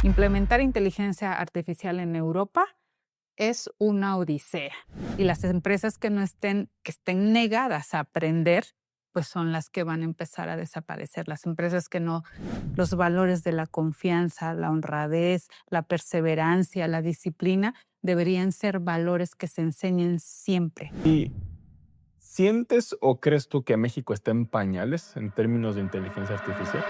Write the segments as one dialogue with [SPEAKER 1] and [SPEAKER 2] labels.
[SPEAKER 1] Implementar inteligencia artificial en Europa es una odisea, y las empresas que estén negadas a aprender, pues son las que van a empezar a desaparecer. Las empresas que no los valores de la confianza, la honradez, la perseverancia, la disciplina, deberían ser valores que se enseñen siempre.
[SPEAKER 2] ¿Y sientes o crees tú que México está en pañales en términos de inteligencia artificial?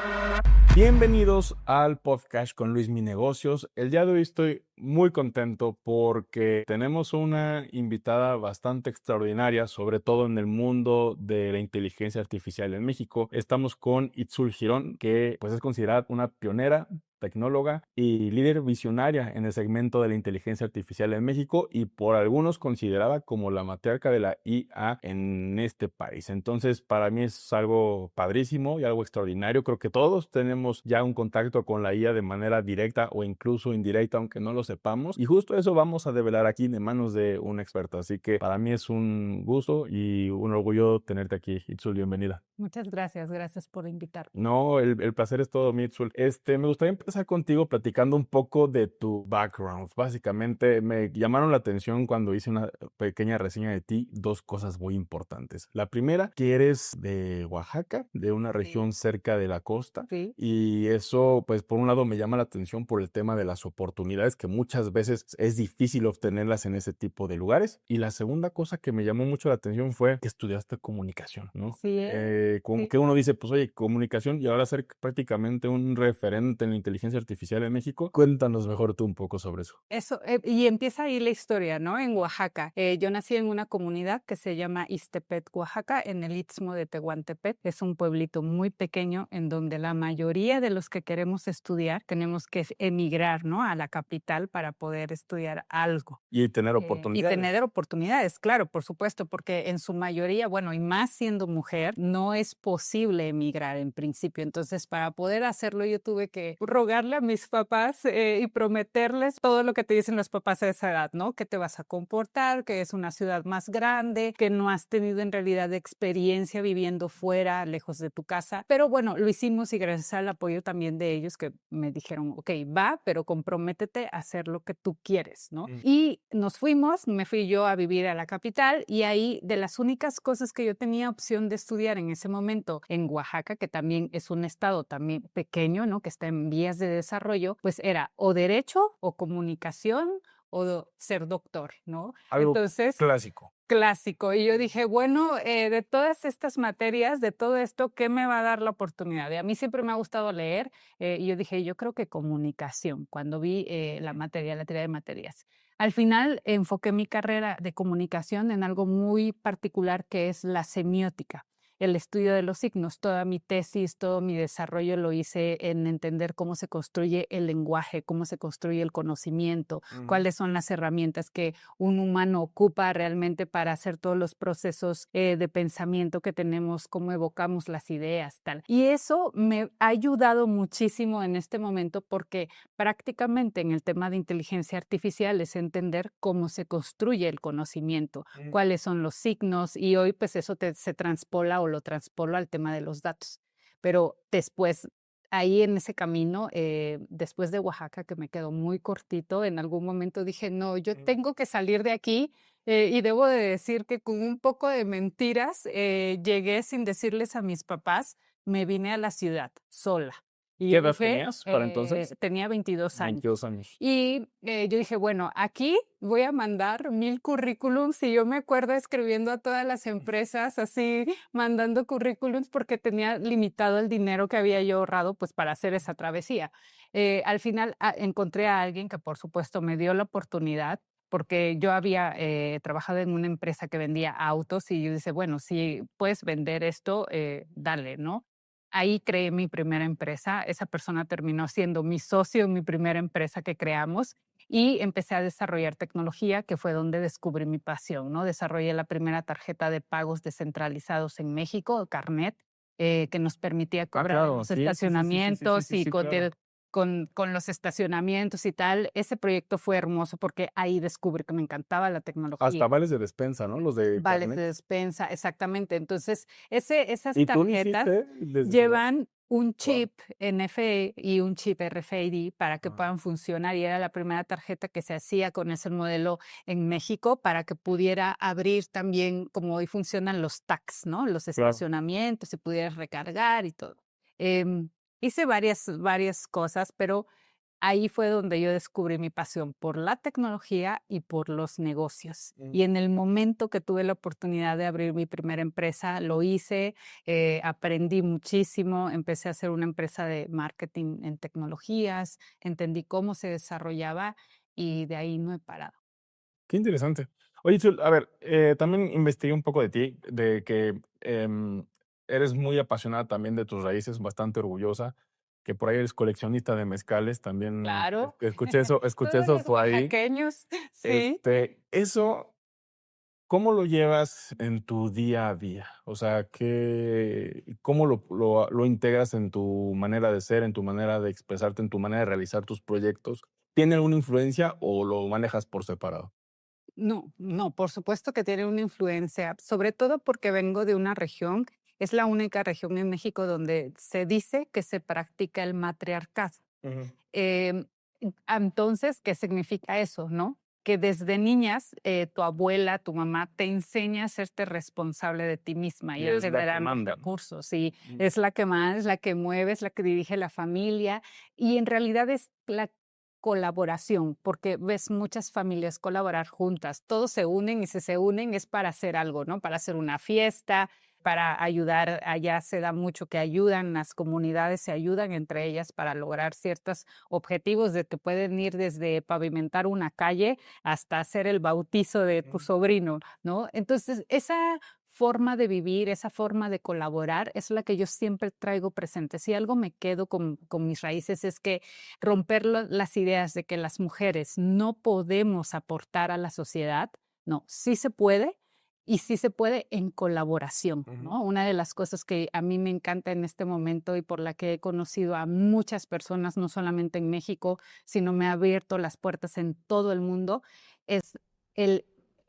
[SPEAKER 2] Bienvenidos al podcast con Luis Mi Negocios. El día de hoy estoy muy contento porque tenemos una invitada bastante extraordinaria, sobre todo en el mundo de la inteligencia artificial en México. Estamos con Itzul Girón, que pues es considerada una pionera, tecnóloga y líder visionaria en el segmento de la inteligencia artificial en México y por algunos considerada como la matriarca de la IA en este país. Entonces, para mí es algo padrísimo y algo extraordinario. Creo que todos tenemos ya un contacto con la IA de manera directa o incluso indirecta, aunque no lo sepamos. Y justo eso vamos a develar aquí de manos de un experto. Así que para mí es un gusto y un orgullo tenerte aquí. Itzul, bienvenida.
[SPEAKER 1] Muchas gracias, gracias por invitarme.
[SPEAKER 2] No, el placer es todo, Mitchell. Me gustaría empezar contigo platicando un poco de tu background. Básicamente, me llamaron la atención cuando hice una pequeña reseña de ti, dos cosas muy importantes. La primera, que eres de Oaxaca, de una
[SPEAKER 1] Sí,
[SPEAKER 2] región cerca de la costa,
[SPEAKER 1] sí.
[SPEAKER 2] y eso, pues, por un lado me llama la atención por el tema de las oportunidades, que muchas veces es difícil obtenerlas en ese tipo de lugares. Y la segunda cosa que me llamó mucho la atención fue que estudiaste comunicación, ¿no?
[SPEAKER 1] Así es.
[SPEAKER 2] Como
[SPEAKER 1] Sí.
[SPEAKER 2] que uno dice, pues oye, comunicación y ahora ser prácticamente un referente en la inteligencia artificial en México. Cuéntanos mejor tú un poco sobre eso.
[SPEAKER 1] Eso, y empieza ahí la historia, ¿no? En Oaxaca. Yo nací en una comunidad que se llama Ixtepet, Oaxaca, en el Istmo de Tehuantepec. Es un pueblito muy pequeño en donde la mayoría de los que queremos estudiar tenemos que emigrar, ¿no? A la capital para poder estudiar algo.
[SPEAKER 2] Y tener
[SPEAKER 1] Y tener
[SPEAKER 2] oportunidades.
[SPEAKER 1] oportunidades, claro, por supuesto, porque en su mayoría, bueno, y más siendo mujer, no es posible emigrar en principio. Entonces, para poder hacerlo, yo tuve que rogarle a mis papás y prometerles todo lo que te dicen los papás a esa edad, ¿no? Que te vas a comportar, que es una ciudad más grande, que no has tenido en realidad experiencia viviendo fuera, lejos de tu casa. Pero bueno, lo hicimos y gracias al apoyo también de ellos que me dijeron, ok, va, pero comprométete a hacer lo que tú quieres, ¿no? Y nos fuimos, me fui yo a vivir a la capital y ahí de las únicas cosas que yo tenía opción de estudiar en ese momento en Oaxaca, que también es un estado también pequeño, ¿no? Que está en vías de desarrollo, pues era o derecho o comunicación o ser doctor, ¿no?
[SPEAKER 2] Algo
[SPEAKER 1] Entonces,
[SPEAKER 2] clásico.
[SPEAKER 1] clásico. Y yo dije, bueno, de todas estas materias, de todo esto, ¿qué me va a dar la oportunidad? Y a mí siempre me ha gustado leer y yo dije, yo creo que comunicación, cuando vi la teoría de materias. Al final enfoqué mi carrera de comunicación en algo muy particular que es la semiótica, el estudio de los signos. Toda mi tesis, todo mi desarrollo lo hice en entender cómo se construye el lenguaje, cómo se construye el conocimiento, cuáles son las herramientas que un humano ocupa realmente para hacer todos los procesos de pensamiento que tenemos, cómo evocamos las ideas, tal. Y eso me ha ayudado muchísimo en este momento porque prácticamente en el tema de inteligencia artificial es entender cómo se construye el conocimiento, cuáles son los signos y hoy pues eso se transpola o lo transpolo al tema de los datos. Pero después, ahí en ese camino, después de Oaxaca, que me quedó muy cortito, en algún momento dije, no, yo tengo que salir de aquí y debo de decir que con un poco de mentiras llegué sin decirles a mis papás, me vine a la ciudad sola. Y
[SPEAKER 2] ¿Qué
[SPEAKER 1] yo
[SPEAKER 2] edad
[SPEAKER 1] dije,
[SPEAKER 2] tenías para entonces?
[SPEAKER 1] tenía 22 años.
[SPEAKER 2] 22 años.
[SPEAKER 1] Y yo dije, bueno, aquí voy a mandar 1000 currículums y yo me acuerdo escribiendo a todas las empresas así, mandando currículums porque tenía limitado el dinero que había yo ahorrado pues para hacer esa travesía. Al final encontré a alguien que por supuesto me dio la oportunidad porque yo había trabajado en una empresa que vendía autos y yo dije, bueno, si puedes vender esto, dale, ¿no? Ahí creé mi primera empresa. Esa persona terminó siendo mi socio en mi primera empresa que creamos y empecé a desarrollar tecnología, que fue donde descubrí mi pasión, ¿no? Desarrollé la primera tarjeta de pagos descentralizados en México, Carnet, que nos permitía
[SPEAKER 2] Ah,
[SPEAKER 1] cobrar en
[SPEAKER 2] claro,
[SPEAKER 1] los
[SPEAKER 2] sí, sí, sí, sí, sí, sí, sí,
[SPEAKER 1] estacionamientos
[SPEAKER 2] sí,
[SPEAKER 1] y
[SPEAKER 2] sí, claro.
[SPEAKER 1] con los estacionamientos y tal. Ese proyecto fue hermoso porque ahí descubrí que me encantaba la
[SPEAKER 2] Hasta
[SPEAKER 1] tecnología.
[SPEAKER 2] vales de despensa, ¿no? Los de
[SPEAKER 1] Vales
[SPEAKER 2] Carnet.
[SPEAKER 1] de despensa, exactamente. Entonces, esas
[SPEAKER 2] ¿Y tú lo
[SPEAKER 1] tarjetas
[SPEAKER 2] hiciste desde tu hogar?
[SPEAKER 1] llevan un
[SPEAKER 2] Guau.
[SPEAKER 1] chip NFC y un chip RFID para que
[SPEAKER 2] Ajá.
[SPEAKER 1] puedan funcionar, y era la primera tarjeta que se hacía con ese modelo en México para que pudiera abrir también, como hoy funcionan los tags, ¿no? Los
[SPEAKER 2] Claro.
[SPEAKER 1] estacionamientos, y pudieras recargar y todo. Hice varias cosas, pero ahí fue donde yo descubrí mi pasión por la tecnología y por los negocios.
[SPEAKER 2] Mm.
[SPEAKER 1] Y en el momento que tuve la oportunidad de abrir mi primera empresa, lo hice, aprendí muchísimo, empecé a hacer una empresa de marketing en tecnologías, entendí cómo se desarrollaba y de ahí no he parado.
[SPEAKER 2] Qué interesante. Oye, Chul, a ver, también investigué un poco de ti, de que eres muy apasionada también de tus raíces, bastante orgullosa, que por ahí eres coleccionista de mezcales, también
[SPEAKER 1] Claro,
[SPEAKER 2] escuché
[SPEAKER 1] todos
[SPEAKER 2] eso
[SPEAKER 1] los
[SPEAKER 2] por ahí.
[SPEAKER 1] oaxaqueños, sí.
[SPEAKER 2] Eso, ¿cómo lo llevas en tu día a día? O sea, ¿cómo lo integras en tu manera de ser, en tu manera de expresarte, en tu manera de realizar tus proyectos? ¿Tiene alguna influencia o lo manejas por separado?
[SPEAKER 1] No, no, por supuesto que tiene una influencia, sobre todo porque vengo de una región, es la única región en México donde se dice que se practica el matriarcado.
[SPEAKER 2] Ujú.
[SPEAKER 1] Em, entonces, ¿qué significa eso, no? Que desde niñas, tu abuela, tu mamá te enseña a hacerte responsable de ti misma
[SPEAKER 2] Y
[SPEAKER 1] y a
[SPEAKER 2] es la que
[SPEAKER 1] generar los
[SPEAKER 2] manda, ¿no?
[SPEAKER 1] recursos. Y
[SPEAKER 2] Mm.
[SPEAKER 1] es la que más, es la que mueve, es la que dirige la familia. Y en realidad es la colaboración, porque ves muchas familias colaborar juntas. Todos se unen y si se unen es para hacer algo, ¿no? Para hacer una fiesta, para ayudar. Allá se da mucho que ayudan, las comunidades se ayudan entre ellas para lograr ciertos objetivos de que pueden ir desde pavimentar una calle hasta hacer el bautizo de tu
[SPEAKER 2] Mm.
[SPEAKER 1] sobrino, ¿no? Entonces, esa forma de vivir, esa forma de colaborar es la que yo siempre traigo presente. Si algo me quedo con mis raíces es que romper las ideas de que las mujeres no podemos aportar a la sociedad, no, sí se puede y sí se puede en colaboración,
[SPEAKER 2] Ujú.
[SPEAKER 1] ¿no? Una de las cosas que a mí me encanta en este momento y por la que he conocido a muchas personas, no solamente en México, sino me ha abierto las puertas en todo el mundo, es el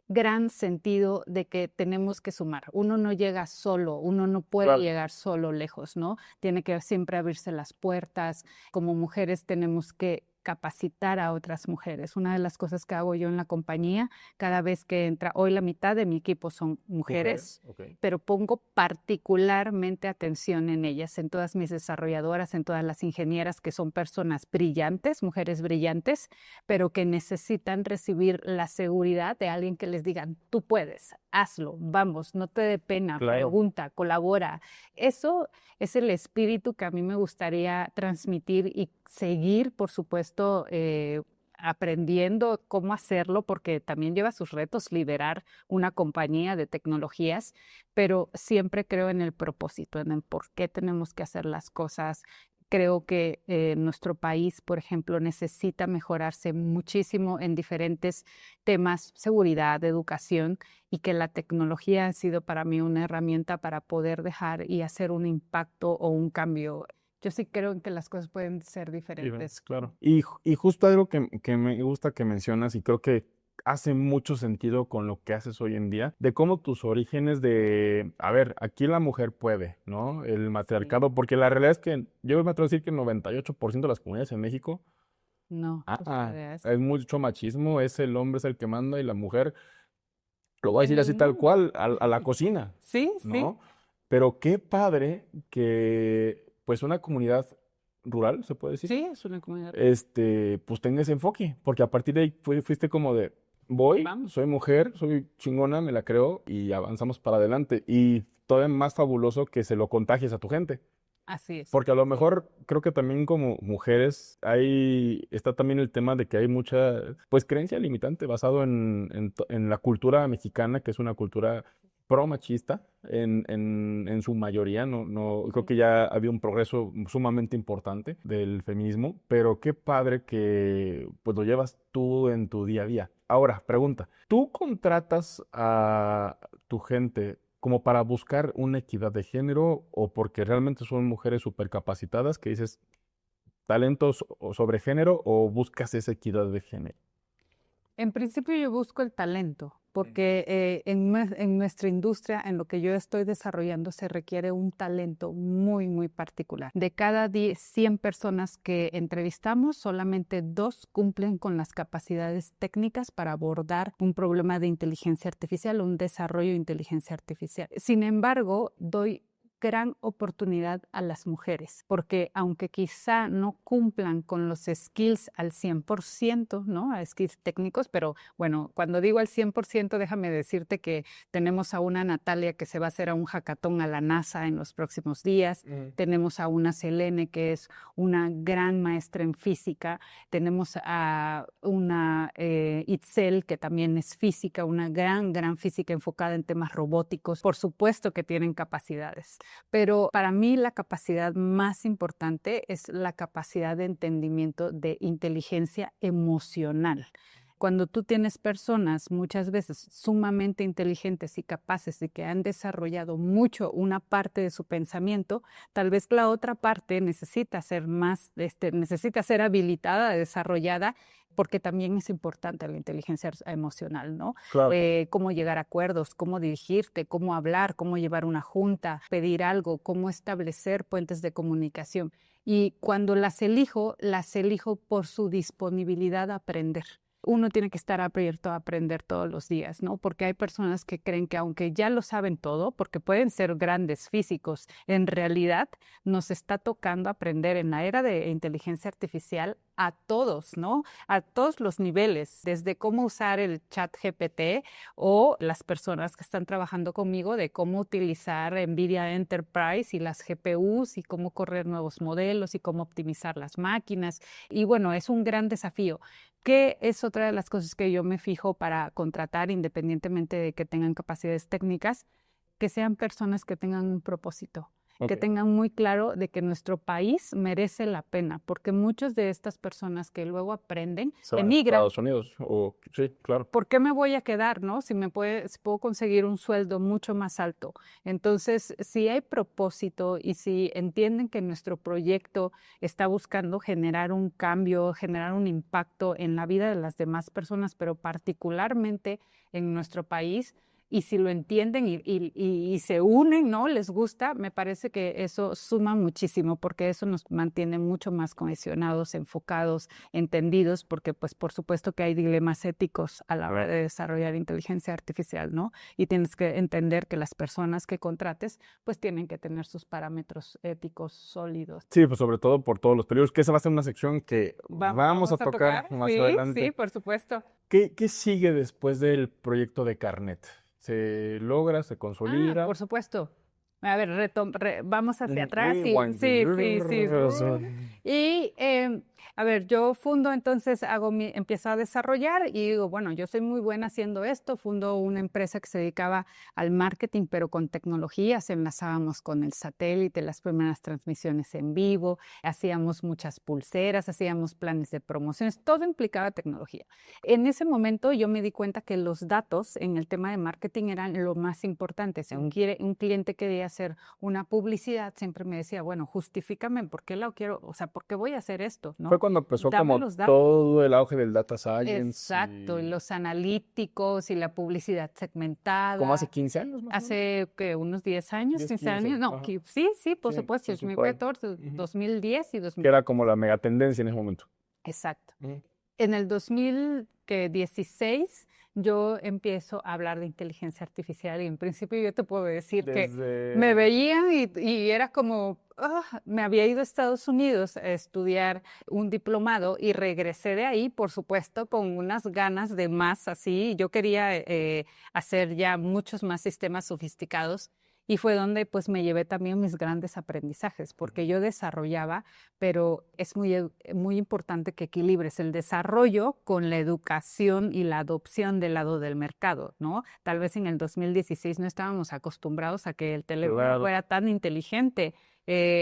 [SPEAKER 1] gran sentido de que tenemos que sumar. Uno no llega solo, uno no puede
[SPEAKER 2] Claro.
[SPEAKER 1] llegar solo lejos, ¿no? Tiene que siempre abrirse las puertas. Como mujeres tenemos que capacitar a otras mujeres. Una de las cosas que hago yo en la compañía, cada vez que entra, hoy la mitad de mi equipo son
[SPEAKER 2] Mujeres,
[SPEAKER 1] mujeres,
[SPEAKER 2] okey.
[SPEAKER 1] pero pongo particularmente atención en ellas, en todas mis desarrolladoras, en todas las ingenieras que son personas brillantes, mujeres brillantes, pero que necesitan recibir la seguridad de alguien que les digan, tú puedes, hazlo, vamos, no te dé pena,
[SPEAKER 2] Claro.
[SPEAKER 1] pregunta, colabora. Eso es el espíritu que a mí me gustaría transmitir y seguir, por supuesto, aprendiendo cómo hacerlo, porque también lleva sus retos liderar una compañía de tecnologías, pero siempre creo en el propósito, en el por qué tenemos que hacer las cosas. Creo que nuestro país, por ejemplo, necesita mejorarse muchísimo en diferentes temas, seguridad, educación, y que la tecnología ha sido para mí una herramienta para poder dejar y hacer un impacto o un cambio. Yo sí creo en que las cosas pueden ser
[SPEAKER 2] Diferentes,
[SPEAKER 1] diferentes.
[SPEAKER 2] claro. Y justo algo que me gusta que mencionas, y creo que hace mucho sentido con lo que haces hoy en día, de cómo tus orígenes de, a ver, aquí la mujer puede, ¿no? El
[SPEAKER 1] Sí.
[SPEAKER 2] matriarcado, porque la realidad es que yo me atrevo a decir que el 98% de las comunidades en México,
[SPEAKER 1] No, sucede eso.
[SPEAKER 2] es mucho machismo, es el hombre es el que manda y la mujer, lo voy a
[SPEAKER 1] En
[SPEAKER 2] decir
[SPEAKER 1] el
[SPEAKER 2] así tal
[SPEAKER 1] mundo.
[SPEAKER 2] cual, a la cocina,
[SPEAKER 1] Sí, sí.
[SPEAKER 2] ¿no? Pero qué padre que, pues, una comunidad rural, ¿se puede decir?
[SPEAKER 1] Sí, es una comunidad.
[SPEAKER 2] Pues tenga ese enfoque, porque a partir de ahí fuiste como de, voy,
[SPEAKER 1] Vamos.
[SPEAKER 2] soy mujer, soy chingona, me la creo y avanzamos para adelante. Y todavía más fabuloso que se lo contagies a tu gente,
[SPEAKER 1] Así es.
[SPEAKER 2] porque a lo
[SPEAKER 1] Sí.
[SPEAKER 2] mejor creo que también como mujeres está también el tema de que hay mucha, pues, creencia limitante basado en la cultura mexicana, que es una cultura pro machista en su mayoría. No, creo
[SPEAKER 1] Ujú.
[SPEAKER 2] que ya había un progreso sumamente importante del feminismo, pero qué padre que pues lo llevas tú en tu día a día. Ahora, pregunta, ¿tú contratas a tu gente como para buscar una equidad de género o porque realmente son mujeres supercapacitadas que dices talentos sobre género o buscas esa equidad de género?
[SPEAKER 1] En principio yo busco el talento, porque en nuestra industria, en lo que yo estoy desarrollando, se requiere un talento muy, muy particular. De cada 100 personas que entrevistamos, solamente 2 cumplen con las capacidades técnicas para abordar un problema de inteligencia artificial o un desarrollo de inteligencia artificial. Sin embargo, doy gran oportunidad a las mujeres, porque aunque quizá no cumplan con los skills al 100%, ¿no? A skills técnicos, pero bueno, cuando digo al 100%, déjame decirte que tenemos a una Natalia que se va a hacer a un hackathon a la NASA en los próximos días, tenemos a una Selene que es una gran maestra en física, tenemos a una Itzel que también es física, una gran física enfocada en temas robóticos, por supuesto que tienen capacidades. Pero para mí la capacidad más importante es la capacidad de entendimiento de inteligencia emocional. Cuando tú tienes personas muchas veces sumamente inteligentes y capaces y que han desarrollado mucho una parte de su pensamiento, tal vez la otra parte necesita ser más, necesita ser habilitada, desarrollada, porque también es importante la inteligencia emocional, ¿no?
[SPEAKER 2] Claro.
[SPEAKER 1] Cómo llegar a acuerdos, cómo dirigirte, cómo hablar, cómo llevar una junta, pedir algo, cómo establecer puentes de comunicación. Y cuando las elijo por su disponibilidad a aprender. Uno tiene que estar abierto a aprender todos los días, ¿no? Porque hay personas que creen que aunque ya lo saben todo, porque pueden ser grandes físicos, en realidad nos está tocando aprender en la era de inteligencia artificial a todos, ¿no? A todos los niveles, desde cómo usar el chat GPT o las personas que están trabajando conmigo de cómo utilizar NVIDIA Enterprise y las GPUs y cómo correr nuevos modelos y cómo optimizar las máquinas. Y bueno, es un gran desafío. ¿Qué es otra de las cosas que yo me fijo para contratar, independientemente de que tengan capacidades técnicas? Que sean personas que tengan un propósito, que tengan muy claro de que nuestro país merece la pena, porque muchas de estas personas que luego aprenden emigran.
[SPEAKER 2] Estados Unidos, sí, claro.
[SPEAKER 1] ¿Por qué me voy a quedar, no? Si puedo conseguir un sueldo mucho más alto. Entonces, si hay propósito y si entienden que nuestro proyecto está buscando generar un cambio, generar un impacto en la vida de las demás personas, pero particularmente en nuestro país, y si lo entienden y se unen, ¿no? Les gusta, me parece que eso suma muchísimo, porque eso nos mantiene mucho más cohesionados, enfocados, entendidos, porque pues por supuesto que hay dilemas éticos a la hora de desarrollar inteligencia artificial, ¿no? Y tienes que entender que las personas que contrates pues tienen que tener sus parámetros éticos sólidos.
[SPEAKER 2] Sí, pues sobre todo por todos los peligros, que esa va a ser una sección que vamos a tocar más adelante.
[SPEAKER 1] Sí, por supuesto.
[SPEAKER 2] ¿Qué sigue después del proyecto de Carnet? ¿Se logra, se consolida?
[SPEAKER 1] Por supuesto. A ver, vamos hacia atrás.
[SPEAKER 2] Rewind.
[SPEAKER 1] Sí. Y, a ver, yo fundo, entonces empiezo a desarrollar y digo, bueno, yo soy muy buena haciendo esto. Fundo una empresa que se dedicaba al marketing, pero con tecnologías. Enlazábamos con el satélite, las primeras transmisiones en vivo, hacíamos muchas pulseras, hacíamos planes de promociones, todo implicaba tecnología. En ese momento yo me di cuenta que los datos en el tema de marketing eran lo más importante. Si un cliente quería hacer una publicidad, siempre me decía, bueno, justifícame por qué la quiero, o sea, por qué voy a hacer esto, ¿no?
[SPEAKER 2] Fue cuando empezó
[SPEAKER 1] Dame
[SPEAKER 2] como
[SPEAKER 1] los datos.
[SPEAKER 2] todo el auge del data science.
[SPEAKER 1] Exacto, y los analíticos y la publicidad segmentada.
[SPEAKER 2] ¿Como hace 15 años más o menos?
[SPEAKER 1] Hace unos 10 años, 15 años. No,
[SPEAKER 2] ajá.
[SPEAKER 1] sí, por
[SPEAKER 2] Sí,
[SPEAKER 1] supuesto.
[SPEAKER 2] pues,
[SPEAKER 1] Me
[SPEAKER 2] por
[SPEAKER 1] fue
[SPEAKER 2] ahí.
[SPEAKER 1] todo 2010 y
[SPEAKER 2] Que
[SPEAKER 1] 2000.
[SPEAKER 2] era como la megatendencia en ese momento.
[SPEAKER 1] Exacto. En el 2016 yo empiezo a hablar de inteligencia artificial y en principio yo te puedo decir que me veían y era como, me había ido a Estados Unidos a estudiar un diplomado y regresé de ahí, por supuesto, con unas ganas de más así. Yo quería hacer ya muchos más sistemas sofisticados. Y fue donde pues me llevé también mis grandes aprendizajes, porque yo desarrollaba, pero es muy importante que equilibres el desarrollo con la educación y la adopción del lado del mercado, ¿no? Tal vez en el 2016 no estábamos acostumbrados a que el teléfono fuera tan inteligente,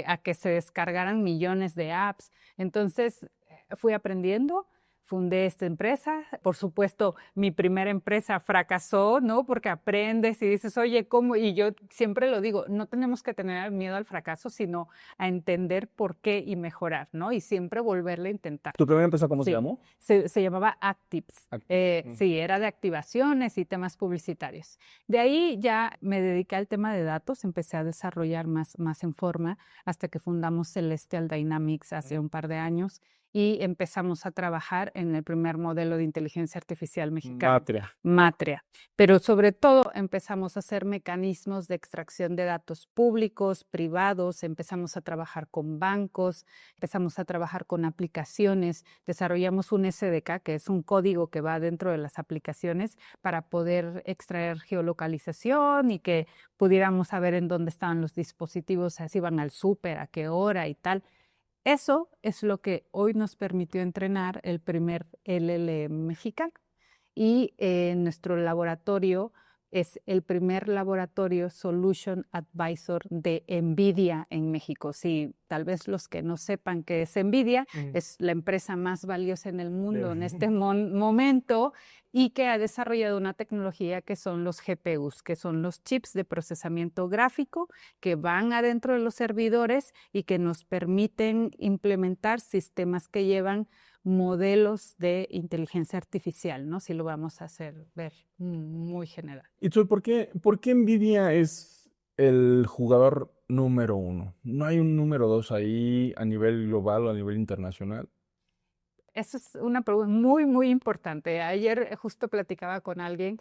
[SPEAKER 1] a que se descargaran millones de apps. Entonces fui aprendiendo, fundé esta empresa. Por supuesto, mi primera empresa fracasó, ¿no? Porque aprendes y dices, oye, ¿cómo? Y yo siempre lo digo, no tenemos que tener miedo al fracaso, sino a entender por qué y mejorar, ¿no? Y siempre volverle a intentar.
[SPEAKER 2] ¿Tu primera empresa cómo se
[SPEAKER 1] Sí,
[SPEAKER 2] llamó?
[SPEAKER 1] se llamaba Actips.
[SPEAKER 2] Actips.
[SPEAKER 1] Sí, era de activaciones y temas publicitarios. De ahí ya me dediqué al tema de datos, empecé a desarrollar más en forma hasta que fundamos Celestial Dynamics hace un par de años y empezamos a trabajar en el primer modelo de inteligencia artificial mexicano.
[SPEAKER 2] Matria.
[SPEAKER 1] Matria. Pero sobre todo empezamos a hacer mecanismos de extracción de datos públicos, privados, empezamos a trabajar con bancos, empezamos a trabajar con aplicaciones, desarrollamos un SDK, que es un código que va dentro de las aplicaciones para poder extraer geolocalización y que pudiéramos saber en dónde estaban los dispositivos, si iban al súper, a qué hora y tal. Eso es lo que hoy nos permitió entrenar el primer LLM mexicano. Y nuestro laboratorio es el primer laboratorio Solution Advisor de NVIDIA en México. Sí, tal vez los que no sepan qué es NVIDIA, es la empresa más valiosa en el mundo en este momento y que ha desarrollado una tecnología que son los GPUs, que son los chips de procesamiento gráfico que van adentro de los servidores y que nos permiten implementar sistemas que llevan modelos de inteligencia artificial, ¿no? Si lo vamos a hacer ver muy general.
[SPEAKER 2] ¿Y tú por qué NVIDIA es el jugador número 1? ¿No hay un número 2 ahí a nivel global o a nivel internacional?
[SPEAKER 1] Eso es una pregunta muy importante. Ayer justo platicaba con alguien.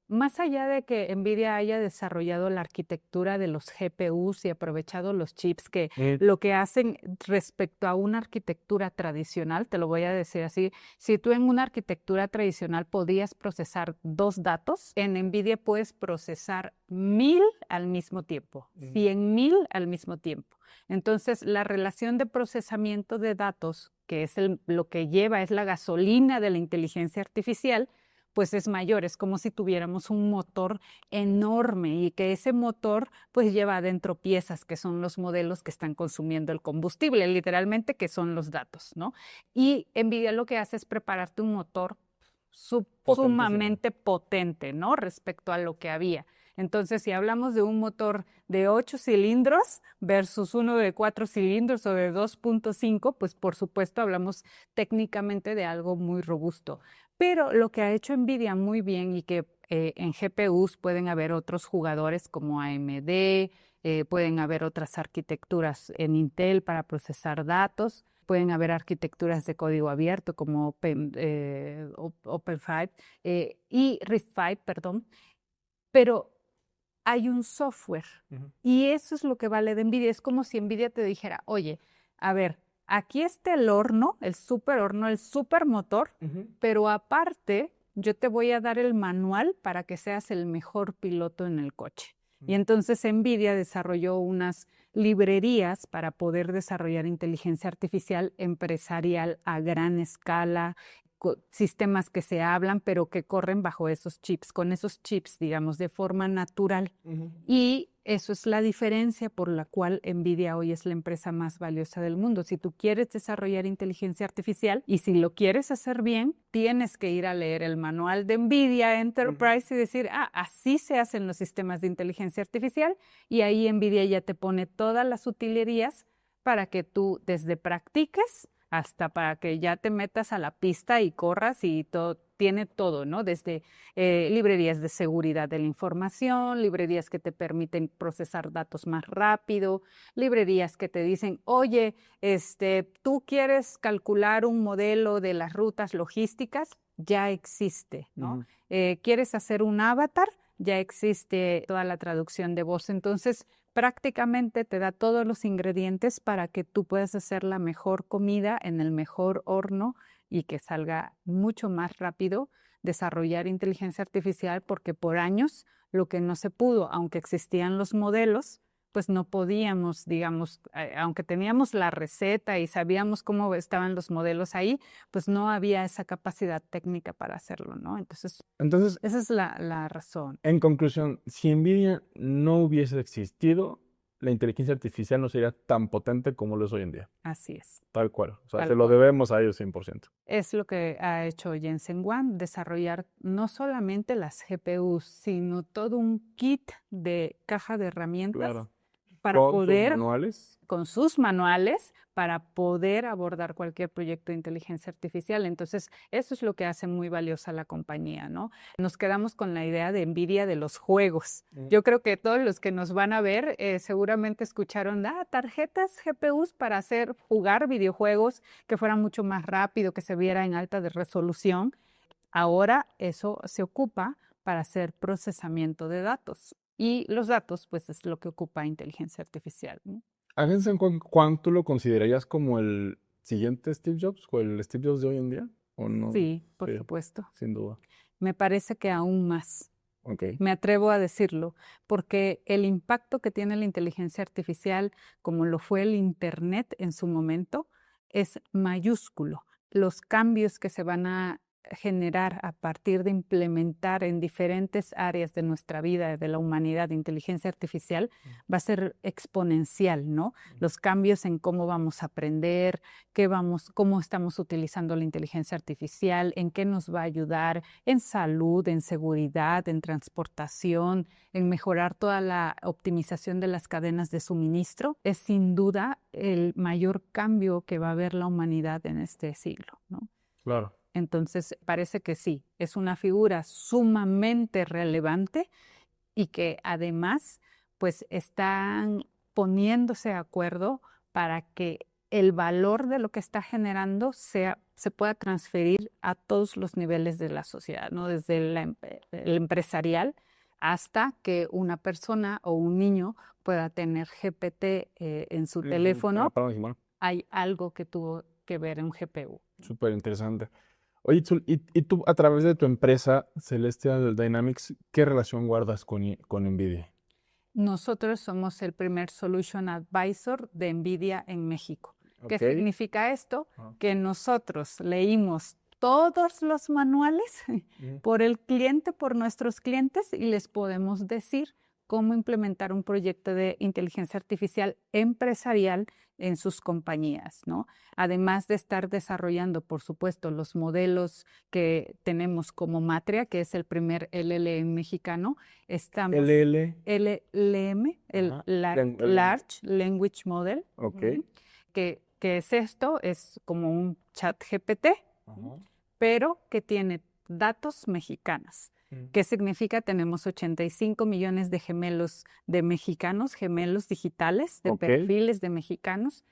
[SPEAKER 1] Más allá de que NVIDIA haya desarrollado la arquitectura de los GPUs y aprovechado los chips, que lo que hacen respecto a una arquitectura tradicional, te lo voy a decir así, si tú en una arquitectura tradicional podías procesar 2 datos, en NVIDIA puedes procesar 1000 al mismo tiempo, 100,000 al mismo tiempo. Entonces, la relación de procesamiento de datos, que es lo que lleva, es la gasolina de la inteligencia artificial, pues es mayor, es como si tuviéramos un motor enorme y que ese motor pues lleva adentro piezas que son los modelos que están consumiendo el combustible, literalmente que son los datos, ¿no? Y NVIDIA lo que hace es prepararte un motor sumamente potente, ¿no? Respecto a lo que había. Entonces, si hablamos de un motor de 8 cilindros versus uno de 4 cilindros o de 2.5, pues por supuesto hablamos técnicamente de algo muy robusto. Pero lo que ha hecho NVIDIA muy bien y que en GPUs pueden haber otros jugadores como AMD, pueden haber otras arquitecturas en Intel para procesar datos, pueden haber arquitecturas de código abierto como OpenFive y RISC-V, perdón, pero hay un software y eso es lo que vale de NVIDIA. Es como si NVIDIA te dijera, oye, a ver, aquí está el horno, el super horno, el super motor, pero aparte yo te voy a dar el manual para que seas el mejor piloto en el coche. Y entonces NVIDIA desarrolló unas librerías para poder desarrollar inteligencia artificial empresarial a gran escala, sistemas que se hablan, pero que corren bajo esos chips, con esos chips, digamos, de forma natural. Y eso es la diferencia por la cual NVIDIA hoy es la empresa más valiosa del mundo. Si tú quieres desarrollar inteligencia artificial y si lo quieres hacer bien, tienes que ir a leer el manual de NVIDIA Enterprise y decir, así se hacen los sistemas de inteligencia artificial, y ahí NVIDIA ya te pone todas las utilerías para que tú desde practiques hasta para que ya te metas a la pista y corras y tiene todo, ¿no? Desde librerías de seguridad de la información, librerías que te permiten procesar datos más rápido, librerías que te dicen, oye, tú quieres calcular un modelo de las rutas logísticas, ya existe, ¿no? ¿Quieres hacer un avatar? Ya existe toda la traducción de voz. Entonces, prácticamente te da todos los ingredientes para que tú puedas hacer la mejor comida en el mejor horno y que salga mucho más rápido desarrollar inteligencia artificial, porque por años lo que no se pudo, aunque existían los modelos, pues no podíamos, digamos, aunque teníamos la receta y sabíamos cómo estaban los modelos ahí, pues no había esa capacidad técnica para hacerlo, ¿no? Entonces esa es la razón.
[SPEAKER 2] En conclusión, si NVIDIA no hubiese existido, la inteligencia artificial no sería tan potente como lo es hoy en día.
[SPEAKER 1] Así es.
[SPEAKER 2] Tal cual. O sea,
[SPEAKER 1] Tal
[SPEAKER 2] se lo
[SPEAKER 1] cual.
[SPEAKER 2] debemos a ellos 100%.
[SPEAKER 1] Es lo que ha hecho Jensen Huang, desarrollar no solamente las GPUs, sino todo un kit de caja de herramientas
[SPEAKER 2] Claro.
[SPEAKER 1] para
[SPEAKER 2] Con sus
[SPEAKER 1] poder,
[SPEAKER 2] manuales.
[SPEAKER 1] con sus manuales, para poder abordar cualquier proyecto de inteligencia artificial. Entonces, eso es lo que hace muy valiosa la compañía, ¿no? Nos quedamos con la idea de NVIDIA de los juegos. Yo creo que todos los que nos van a ver seguramente escucharon, tarjetas GPUs para jugar videojuegos que fueran mucho más rápido, que se viera en alta de resolución. Ahora eso se ocupa para hacer procesamiento de datos. Y los datos, pues, es lo que ocupa inteligencia artificial, ¿no?
[SPEAKER 2] ¿A Jensen Huang tú lo considerarías como el siguiente Steve Jobs o el Steve Jobs de hoy en día? ¿O no?
[SPEAKER 1] Sí, por
[SPEAKER 2] Sí,
[SPEAKER 1] supuesto.
[SPEAKER 2] sin duda.
[SPEAKER 1] Me parece que aún más.
[SPEAKER 2] Ok.
[SPEAKER 1] Me atrevo a decirlo, porque el impacto que tiene la inteligencia artificial, como lo fue el Internet en su momento, es mayúsculo. Los cambios que se van a generar a partir de implementar en diferentes áreas de nuestra vida, de la humanidad, de inteligencia artificial, va a ser exponencial, ¿no? Los cambios en cómo vamos a aprender, cómo estamos utilizando la inteligencia artificial, en qué nos va a ayudar en salud, en seguridad, en transportación, en mejorar toda la optimización de las cadenas de suministro, es sin duda el mayor cambio que va a haber la humanidad en este siglo, ¿no?
[SPEAKER 2] Claro.
[SPEAKER 1] Entonces, parece que sí, es una figura sumamente relevante y que además, pues, están poniéndose de acuerdo para que el valor de lo que está generando se pueda transferir a todos los niveles de la sociedad, ¿no? Desde el empresarial hasta que una persona o un niño pueda tener GPT en su teléfono. Hay algo que tuvo que ver en un GPU.
[SPEAKER 2] Súper interesante. Oye, Itzul, ¿y tú a través de tu empresa Celestial Dynamics, qué relación guardas con NVIDIA?
[SPEAKER 1] Nosotros somos el primer Solution Advisor de NVIDIA en México. ¿Qué
[SPEAKER 2] Ok.
[SPEAKER 1] significa esto? Que nosotros leímos todos los manuales por el cliente, por nuestros clientes, y les podemos decir cómo implementar un proyecto de inteligencia artificial empresarial en sus compañías, ¿no? Además de estar desarrollando, por supuesto, los modelos que tenemos como Matria, que es el primer LLM mexicano, estamos
[SPEAKER 2] LLM,
[SPEAKER 1] el Large Language Model.
[SPEAKER 2] Ok.
[SPEAKER 1] ¿Qué es esto? Es como un chat GPT, pero que tiene datos mexicanos. ¿Qué significa? Tenemos 85 millones de gemelos de mexicanos, gemelos digitales, de perfiles de mexicanos.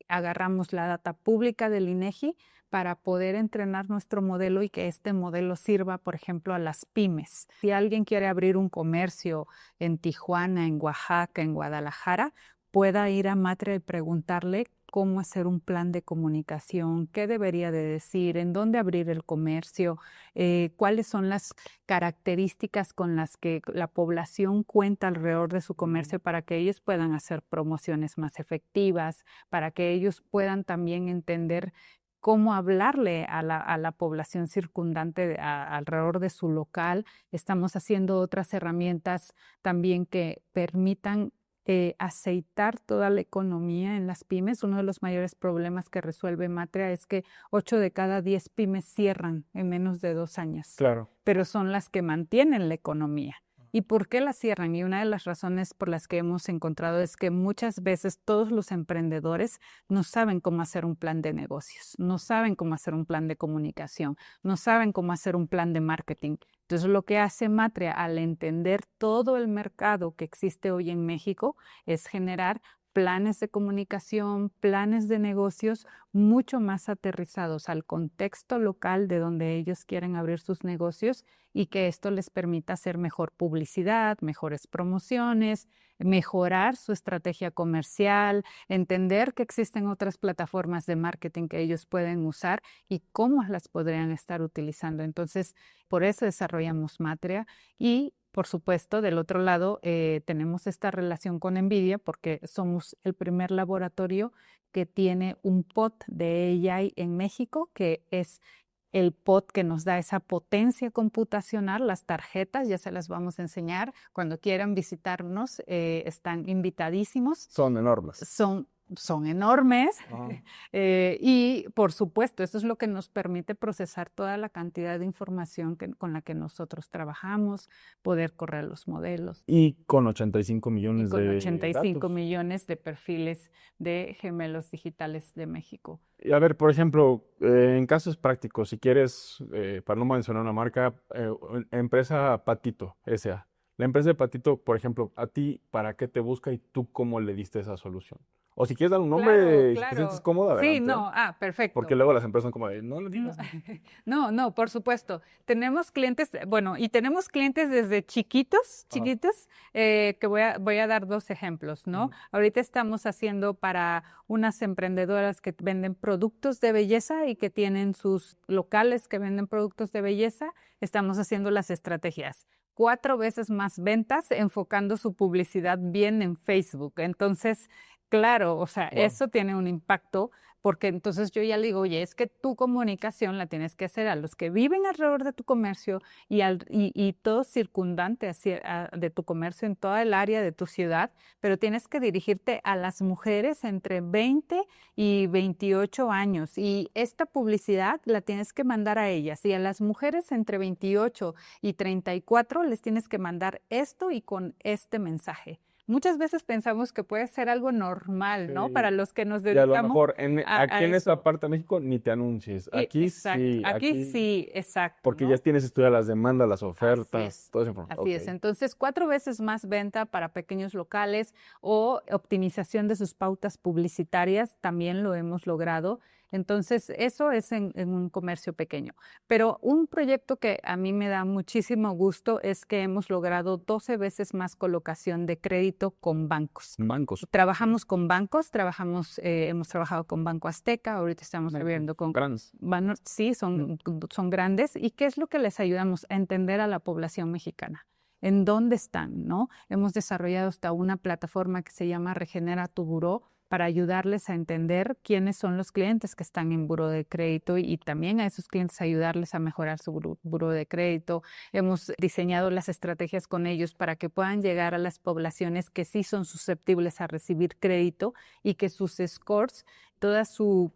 [SPEAKER 1] Agarramos la data pública del INEGI para poder entrenar nuestro modelo y que este modelo sirva, por ejemplo, a las pymes. Si alguien quiere abrir un comercio en Tijuana, en Oaxaca, en Guadalajara, pueda ir a Matria y preguntarle cómo hacer un plan de comunicación, qué debería de decir, en dónde abrir el comercio, cuáles son las características con las que la población cuenta alrededor de su comercio para que ellos puedan hacer promociones más efectivas, para que ellos puedan también entender cómo hablarle a la población circundante alrededor de su local. Estamos haciendo otras herramientas también que permitan aceitar toda la economía en las pymes. Uno de los mayores problemas que resuelve Matria es que 8 de cada 10 pymes cierran en menos de 2 años.
[SPEAKER 2] Claro.
[SPEAKER 1] Pero son las que mantienen la economía. ¿Y por qué las cierran? Y una de las razones por las que hemos encontrado es que muchas veces todos los emprendedores no saben cómo hacer un plan de negocios, no saben cómo hacer un plan de comunicación, no saben cómo hacer un plan de marketing. Entonces, lo que hace Matria al entender todo el mercado que existe hoy en México es generar planes de comunicación, planes de negocios mucho más aterrizados al contexto local de donde ellos quieren abrir sus negocios y que esto les permita hacer mejor publicidad, mejores promociones, mejorar su estrategia comercial, entender que existen otras plataformas de marketing que ellos pueden usar y cómo las podrían estar utilizando. Entonces, por eso desarrollamos Matria y por supuesto, del otro lado, tenemos esta relación con NVIDIA porque somos el primer laboratorio que tiene un pod de AI en México que es el pod que nos da esa potencia computacional, las tarjetas, ya se las vamos a enseñar. Cuando quieran visitarnos, están invitadísimos.
[SPEAKER 2] Son enormes.
[SPEAKER 1] Son enormes.
[SPEAKER 2] Ajá.
[SPEAKER 1] Y por supuesto, eso es lo que nos permite procesar toda la cantidad de información con la que nosotros trabajamos, poder correr los modelos.
[SPEAKER 2] Y con 85
[SPEAKER 1] Y
[SPEAKER 2] millones
[SPEAKER 1] con
[SPEAKER 2] de
[SPEAKER 1] 85
[SPEAKER 2] datos.
[SPEAKER 1] millones de perfiles de gemelos digitales de México.
[SPEAKER 2] Y a ver, por ejemplo, en casos prácticos, si quieres, para no mencionar una marca, empresa Patito, S.A. La empresa de Patito, por ejemplo, a ti, ¿para qué te busca y tú cómo le diste esa solución? O si quieres dar un
[SPEAKER 1] Claro,
[SPEAKER 2] nombre, si te sientes
[SPEAKER 1] claro.
[SPEAKER 2] cómoda,
[SPEAKER 1] Sí,
[SPEAKER 2] adelante, ¿eh?
[SPEAKER 1] no,
[SPEAKER 2] Porque
[SPEAKER 1] perfecto.
[SPEAKER 2] luego las empresas son como de, no le
[SPEAKER 1] No,
[SPEAKER 2] digas.
[SPEAKER 1] no, no, por supuesto. Tenemos clientes, bueno, y tenemos clientes desde chiquitos,
[SPEAKER 2] Ajá.
[SPEAKER 1] chiquitos, que voy a dar dos ejemplos, ¿no?
[SPEAKER 2] Ujú.
[SPEAKER 1] Ahorita estamos haciendo para unas emprendedoras que venden productos de belleza y que tienen sus locales que venden productos de belleza, estamos haciendo las estrategias. 4 veces más ventas enfocando su publicidad bien en Facebook. Entonces, claro, o sea,
[SPEAKER 2] Wow.
[SPEAKER 1] eso tiene un impacto porque entonces yo ya le digo, oye, es que tu comunicación la tienes que hacer a los que viven alrededor de tu comercio y todo circundante de tu comercio en toda el área de tu ciudad, pero tienes que dirigirte a las mujeres entre 20 y 28 años y esta publicidad la tienes que mandar a ellas y a las mujeres entre 28 y 34 les tienes que mandar esto y con este mensaje. Muchas veces pensamos que puede ser algo normal, ¿no? Para
[SPEAKER 2] Sí.
[SPEAKER 1] los que nos
[SPEAKER 2] Y a lo
[SPEAKER 1] dedicamos
[SPEAKER 2] mejor aquí
[SPEAKER 1] a
[SPEAKER 2] en esa
[SPEAKER 1] eso.
[SPEAKER 2] parte de México ni te anuncies. Aquí
[SPEAKER 1] Exacto.
[SPEAKER 2] sí,
[SPEAKER 1] Aquí
[SPEAKER 2] aquí,
[SPEAKER 1] sí, exacto,
[SPEAKER 2] porque ya
[SPEAKER 1] ¿no?
[SPEAKER 2] tienes estudiadas las demandas, las
[SPEAKER 1] Así
[SPEAKER 2] ofertas,
[SPEAKER 1] es.
[SPEAKER 2] toda esa información.
[SPEAKER 1] Así
[SPEAKER 2] Ok.
[SPEAKER 1] es. Entonces, 4 veces más venta para pequeños locales o optimización de sus pautas publicitarias, también lo hemos logrado. Entonces, eso es en un comercio pequeño. Pero un proyecto que a mí me da muchísimo gusto es que hemos logrado 12 veces más colocación de crédito con bancos.
[SPEAKER 2] Bancos.
[SPEAKER 1] Trabajamos con bancos, hemos trabajado con Banco Azteca, ahorita estamos
[SPEAKER 2] Bancos
[SPEAKER 1] viendo con
[SPEAKER 2] grandes.
[SPEAKER 1] sí,
[SPEAKER 2] Mm.
[SPEAKER 1] son grandes. ¿Y qué es lo que les ayudamos? A entender a la población mexicana. ¿En dónde están? ¿No? Hemos desarrollado hasta una plataforma que se llama Regenera tu Buró para ayudarles a entender quiénes son los clientes que están en buró de crédito y también a esos clientes ayudarles a mejorar su buró de crédito. Hemos diseñado las estrategias con ellos para que puedan llegar a las poblaciones que sí son susceptibles a recibir crédito y que sus scores, toda su,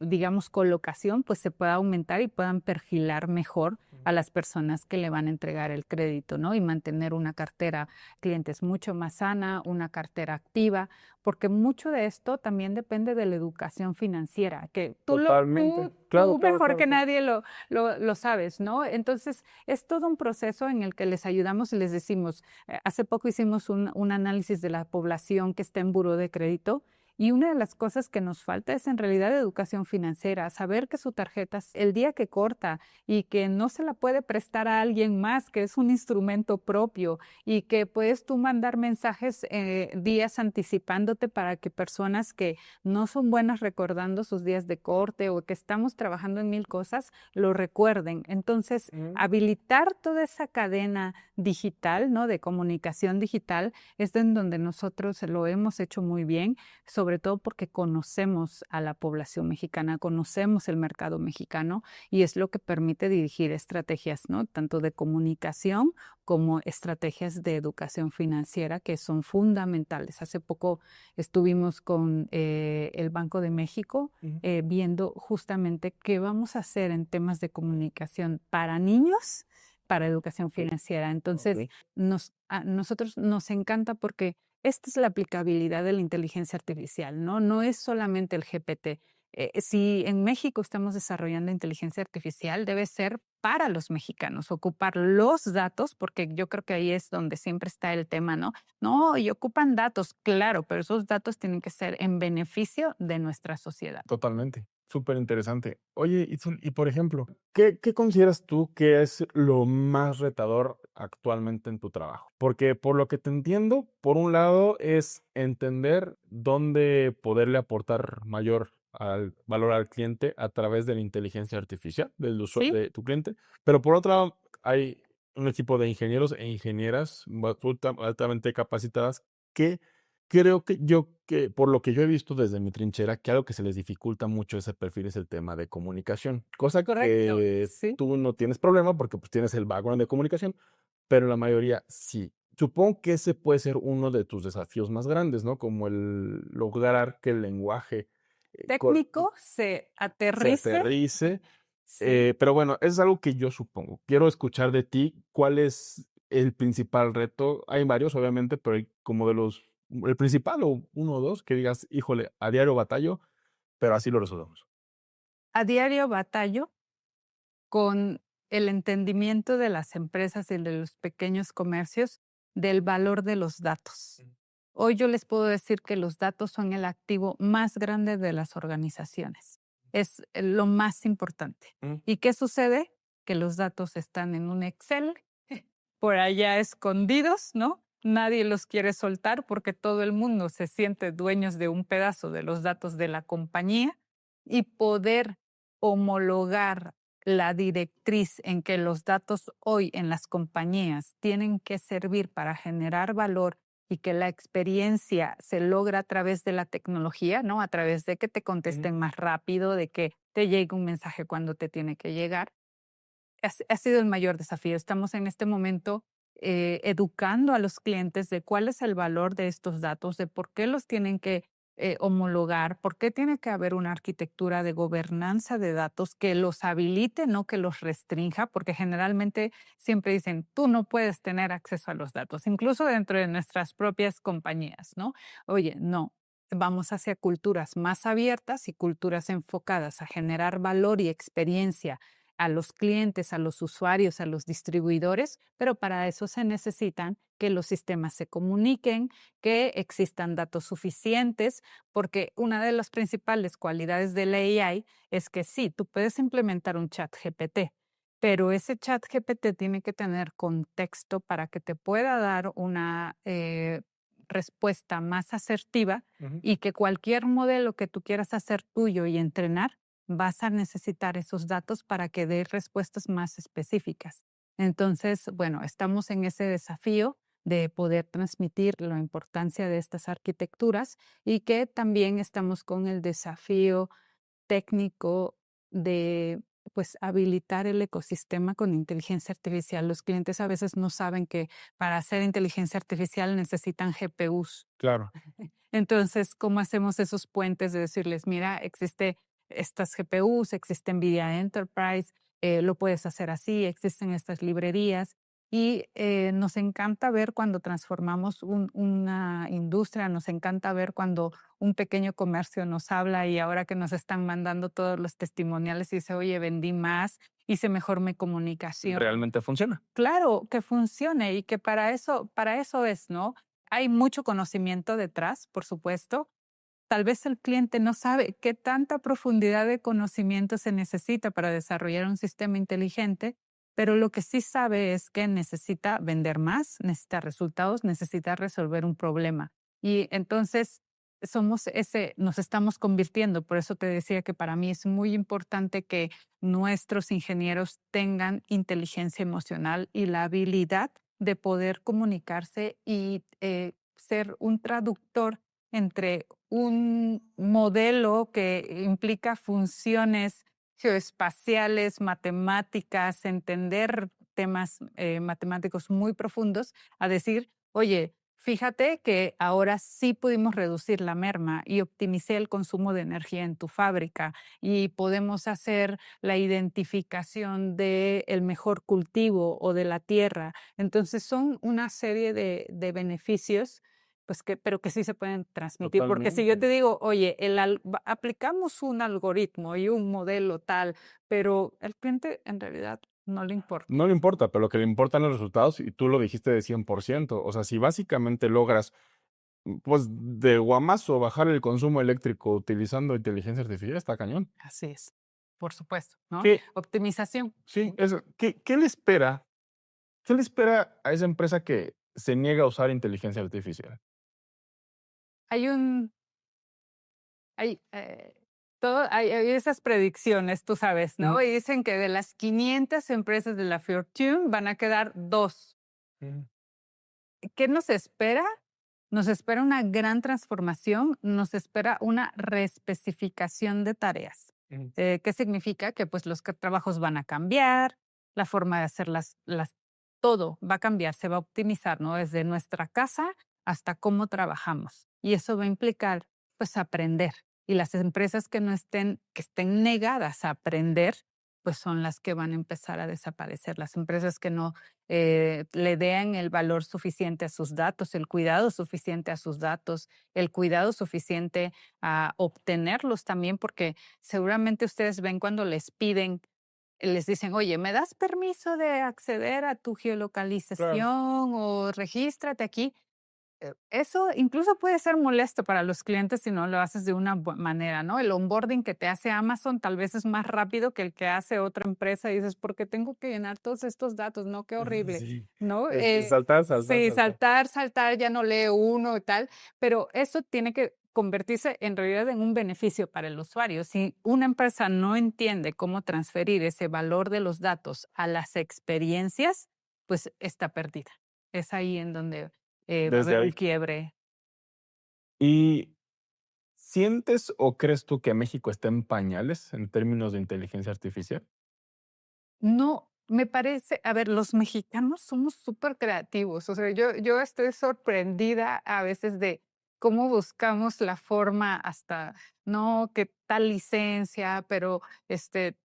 [SPEAKER 1] digamos, colocación, pues se pueda aumentar y puedan perfilar mejor a las personas que le van a entregar el crédito, ¿no? Y mantener una cartera clientes mucho más sana, una cartera activa, porque mucho de esto también depende de la educación financiera, que
[SPEAKER 2] Totalmente. Claro,
[SPEAKER 1] tú
[SPEAKER 2] claro,
[SPEAKER 1] mejor
[SPEAKER 2] claro,
[SPEAKER 1] que
[SPEAKER 2] claro.
[SPEAKER 1] nadie lo sabes, ¿no? Entonces, es todo un proceso en el que les ayudamos y les decimos, hace poco hicimos un análisis de la población que está en buró de crédito y una de las cosas que nos falta es en realidad educación financiera, saber que su tarjeta el día que corta y que no se la puede prestar a alguien más, que es un instrumento propio y que puedes tú mandar mensajes días anticipándote para que personas que no son buenas recordando sus días de corte o que estamos trabajando en mil cosas, lo recuerden. Entonces,
[SPEAKER 2] Mm.
[SPEAKER 1] habilitar toda esa cadena digital, ¿no? De comunicación digital es en donde nosotros lo hemos hecho muy bien, sobre todo porque conocemos a la población mexicana, conocemos el mercado mexicano y es lo que permite dirigir estrategias, ¿no? Tanto de comunicación como estrategias de educación financiera que son fundamentales. Hace poco estuvimos con el Banco de México
[SPEAKER 2] Ujú.
[SPEAKER 1] viendo justamente qué vamos a hacer en temas de comunicación para niños, para educación
[SPEAKER 2] Ok,
[SPEAKER 1] financiera. Entonces,
[SPEAKER 2] ok.
[SPEAKER 1] a nosotros nos encanta porque esta es la aplicabilidad de la inteligencia artificial, ¿no? No es solamente el GPT. Si en México estamos desarrollando inteligencia artificial, debe ser para los mexicanos, ocupar los datos, porque yo creo que ahí es donde siempre está el tema, ¿no? No, y ocupan datos, claro, pero esos datos tienen que ser en beneficio de nuestra sociedad.
[SPEAKER 2] Totalmente. Súper interesante. Oye, Itzul, y por ejemplo, ¿qué consideras tú que es lo más retador actualmente en tu trabajo? Porque por lo que te entiendo, por un lado es entender dónde poderle aportar mayor valor al cliente a través de la inteligencia artificial
[SPEAKER 1] ¿Sí?
[SPEAKER 2] de tu cliente, pero por otro lado hay un equipo de ingenieros e ingenieras altamente capacitadas que creo que por lo que yo he visto desde mi trinchera, que algo que se les dificulta mucho ese perfil es el tema de comunicación, cosa
[SPEAKER 1] Correcto,
[SPEAKER 2] que
[SPEAKER 1] sí.
[SPEAKER 2] tú no tienes problema porque, pues, tienes el background de comunicación, pero la mayoría sí. Supongo que ese puede ser uno de tus desafíos más grandes, ¿no? Como el lograr que el lenguaje, cor
[SPEAKER 1] Técnico se
[SPEAKER 2] se
[SPEAKER 1] aterrice,
[SPEAKER 2] aterrice,
[SPEAKER 1] sí.
[SPEAKER 2] pero bueno, es algo que yo supongo. Quiero escuchar de ti cuál es el principal reto. Hay varios, obviamente, pero hay como de los el principal o uno o 2 que digas: "Híjole, a diario batallo, pero así lo resolvemos".
[SPEAKER 1] A diario batallo con el entendimiento de las empresas y de los pequeños comercios del valor de los datos. Hoy yo les puedo decir que los datos son el activo más grande de las organizaciones. Es lo más importante.
[SPEAKER 2] Mm,
[SPEAKER 1] ¿Y qué sucede? Que los datos están en un Excel, por allá escondidos, ¿no? Nadie los quiere soltar porque todo el mundo se siente dueños de un pedazo de los datos de la compañía y poder homologar la directriz en que los datos hoy en las compañías tienen que servir para generar valor y que la experiencia se logra a través de la tecnología, ¿no? A través de que te
[SPEAKER 2] ujú,
[SPEAKER 1] contesten más rápido, de que te llegue un mensaje cuando te tiene que llegar ha sido el mayor desafío. Estamos en este momento educando a los clientes de cuál es el valor de estos datos, de por qué los tienen que homologar, por qué tiene que haber una arquitectura de gobernanza de datos que los habilite, no que los restrinja, porque generalmente siempre dicen, tú no puedes tener acceso a los datos, incluso dentro de nuestras propias compañías, ¿no? Oye, no. Vamos hacia culturas más abiertas y culturas enfocadas a generar valor y experiencia a los clientes, a los usuarios, a los distribuidores, pero para eso se necesitan que los sistemas se comuniquen, que existan datos suficientes, porque una de las principales cualidades de la AI es que sí, tú puedes implementar un chat GPT, pero ese chat GPT tiene que tener contexto para que te pueda dar una respuesta más asertiva
[SPEAKER 2] ujú.
[SPEAKER 1] y que cualquier modelo que tú quieras hacer tuyo y entrenar vas a necesitar esos datos para que dé respuestas más específicas. Entonces, bueno, estamos en ese desafío de poder transmitir la importancia de estas arquitecturas y que también estamos con el desafío técnico de pues habilitar el ecosistema con inteligencia artificial. Los clientes a veces no saben que para hacer inteligencia artificial necesitan GPUs.
[SPEAKER 2] Claro.
[SPEAKER 1] Entonces, ¿cómo hacemos esos puentes de decirles, mira, existe estas GPUs, existe NVIDIA Enterprise, lo puedes hacer así, existen estas librerías? Y nos encanta ver cuando transformamos una industria, nos encanta ver cuando un pequeño comercio nos habla y ahora que nos están mandando todos los testimoniales y dice, oye, vendí más, hice mejor mi comunicación.
[SPEAKER 2] Realmente funciona.
[SPEAKER 1] Claro, que funcione y que para eso es, ¿no? Hay mucho conocimiento detrás, por supuesto. Tal vez el cliente no sabe qué tanta profundidad de conocimiento se necesita para desarrollar un sistema inteligente, pero lo que sí sabe es que necesita vender más, necesita resultados, necesita resolver un problema. Y entonces nos estamos convirtiendo. Por eso te decía que para mí es muy importante que nuestros ingenieros tengan inteligencia emocional y la habilidad de poder comunicarse y ser un traductor entre un modelo que implica funciones geoespaciales, matemáticas, entender temas matemáticos muy profundos, a decir, oye, fíjate que ahora sí pudimos reducir la merma y optimicé el consumo de energía en tu fábrica y podemos hacer la identificación del mejor cultivo o de la tierra. Entonces son una serie de beneficios pues pero que sí se pueden transmitir, porque si yo
[SPEAKER 2] Totalmente.
[SPEAKER 1] te digo, oye, aplicamos un algoritmo y un modelo tal, pero el cliente en realidad no le importa.
[SPEAKER 2] No le importa, pero lo que le importan los resultados, y tú lo dijiste de 100%. O sea, si básicamente logras, pues, de guamazo bajar el consumo eléctrico utilizando inteligencia artificial, está cañón.
[SPEAKER 1] Así es, por supuesto, ¿no?
[SPEAKER 2] ¿Qué
[SPEAKER 1] Optimización.
[SPEAKER 2] sí, eso, qué le espera a esa empresa que se niega a usar inteligencia artificial?
[SPEAKER 1] Hay un, hay, hay esas predicciones, tú sabes,
[SPEAKER 2] Ujú,
[SPEAKER 1] ¿no? Y dicen que de las 500 empresas de la Fortune van a quedar dos.
[SPEAKER 2] ujú,
[SPEAKER 1] ¿Qué nos espera? Nos espera una gran transformación, nos espera una reespecificación de tareas.
[SPEAKER 2] Ujú.
[SPEAKER 1] ¿Qué significa? Que pues los trabajos van a cambiar, la forma de hacer todo va a cambiar, se va a optimizar, ¿no? Desde nuestra casa hasta cómo trabajamos. Y eso va a implicar pues aprender. Y las empresas que no estén, que estén negadas a aprender, pues son las que van a empezar a desaparecer. Las empresas que no le den el valor suficiente a sus datos, el cuidado suficiente a sus datos, el cuidado suficiente a obtenerlos también, porque seguramente ustedes ven cuando les piden, les dicen, oye, ¿me das permiso de acceder a tu
[SPEAKER 2] Claro.
[SPEAKER 1] geolocalización o regístrate aquí? Eso incluso puede ser molesto para los clientes si no lo haces de una manera, ¿no? El onboarding que te hace Amazon tal vez es más rápido que el que hace otra empresa y dices, ¿por qué tengo que llenar todos estos datos? No, qué horrible,
[SPEAKER 2] Sí.
[SPEAKER 1] ¿no?
[SPEAKER 2] Saltar, saltar,
[SPEAKER 1] Sí,
[SPEAKER 2] saltar.
[SPEAKER 1] saltar, saltar, ya no lee uno y tal, pero eso tiene que convertirse en realidad en un beneficio para el usuario. Si una empresa no entiende cómo transferir ese valor de los datos a las experiencias, pues está perdida. Es ahí en donde va a
[SPEAKER 2] Desde
[SPEAKER 1] haber un
[SPEAKER 2] ahí.
[SPEAKER 1] quiebre.
[SPEAKER 2] ¿Y sientes o crees tú que México está en pañales en términos de inteligencia artificial?
[SPEAKER 1] No, me parece, a ver, los mexicanos somos súper creativos. O sea, yo estoy sorprendida a veces de cómo buscamos la forma hasta, no, que tal licencia, pero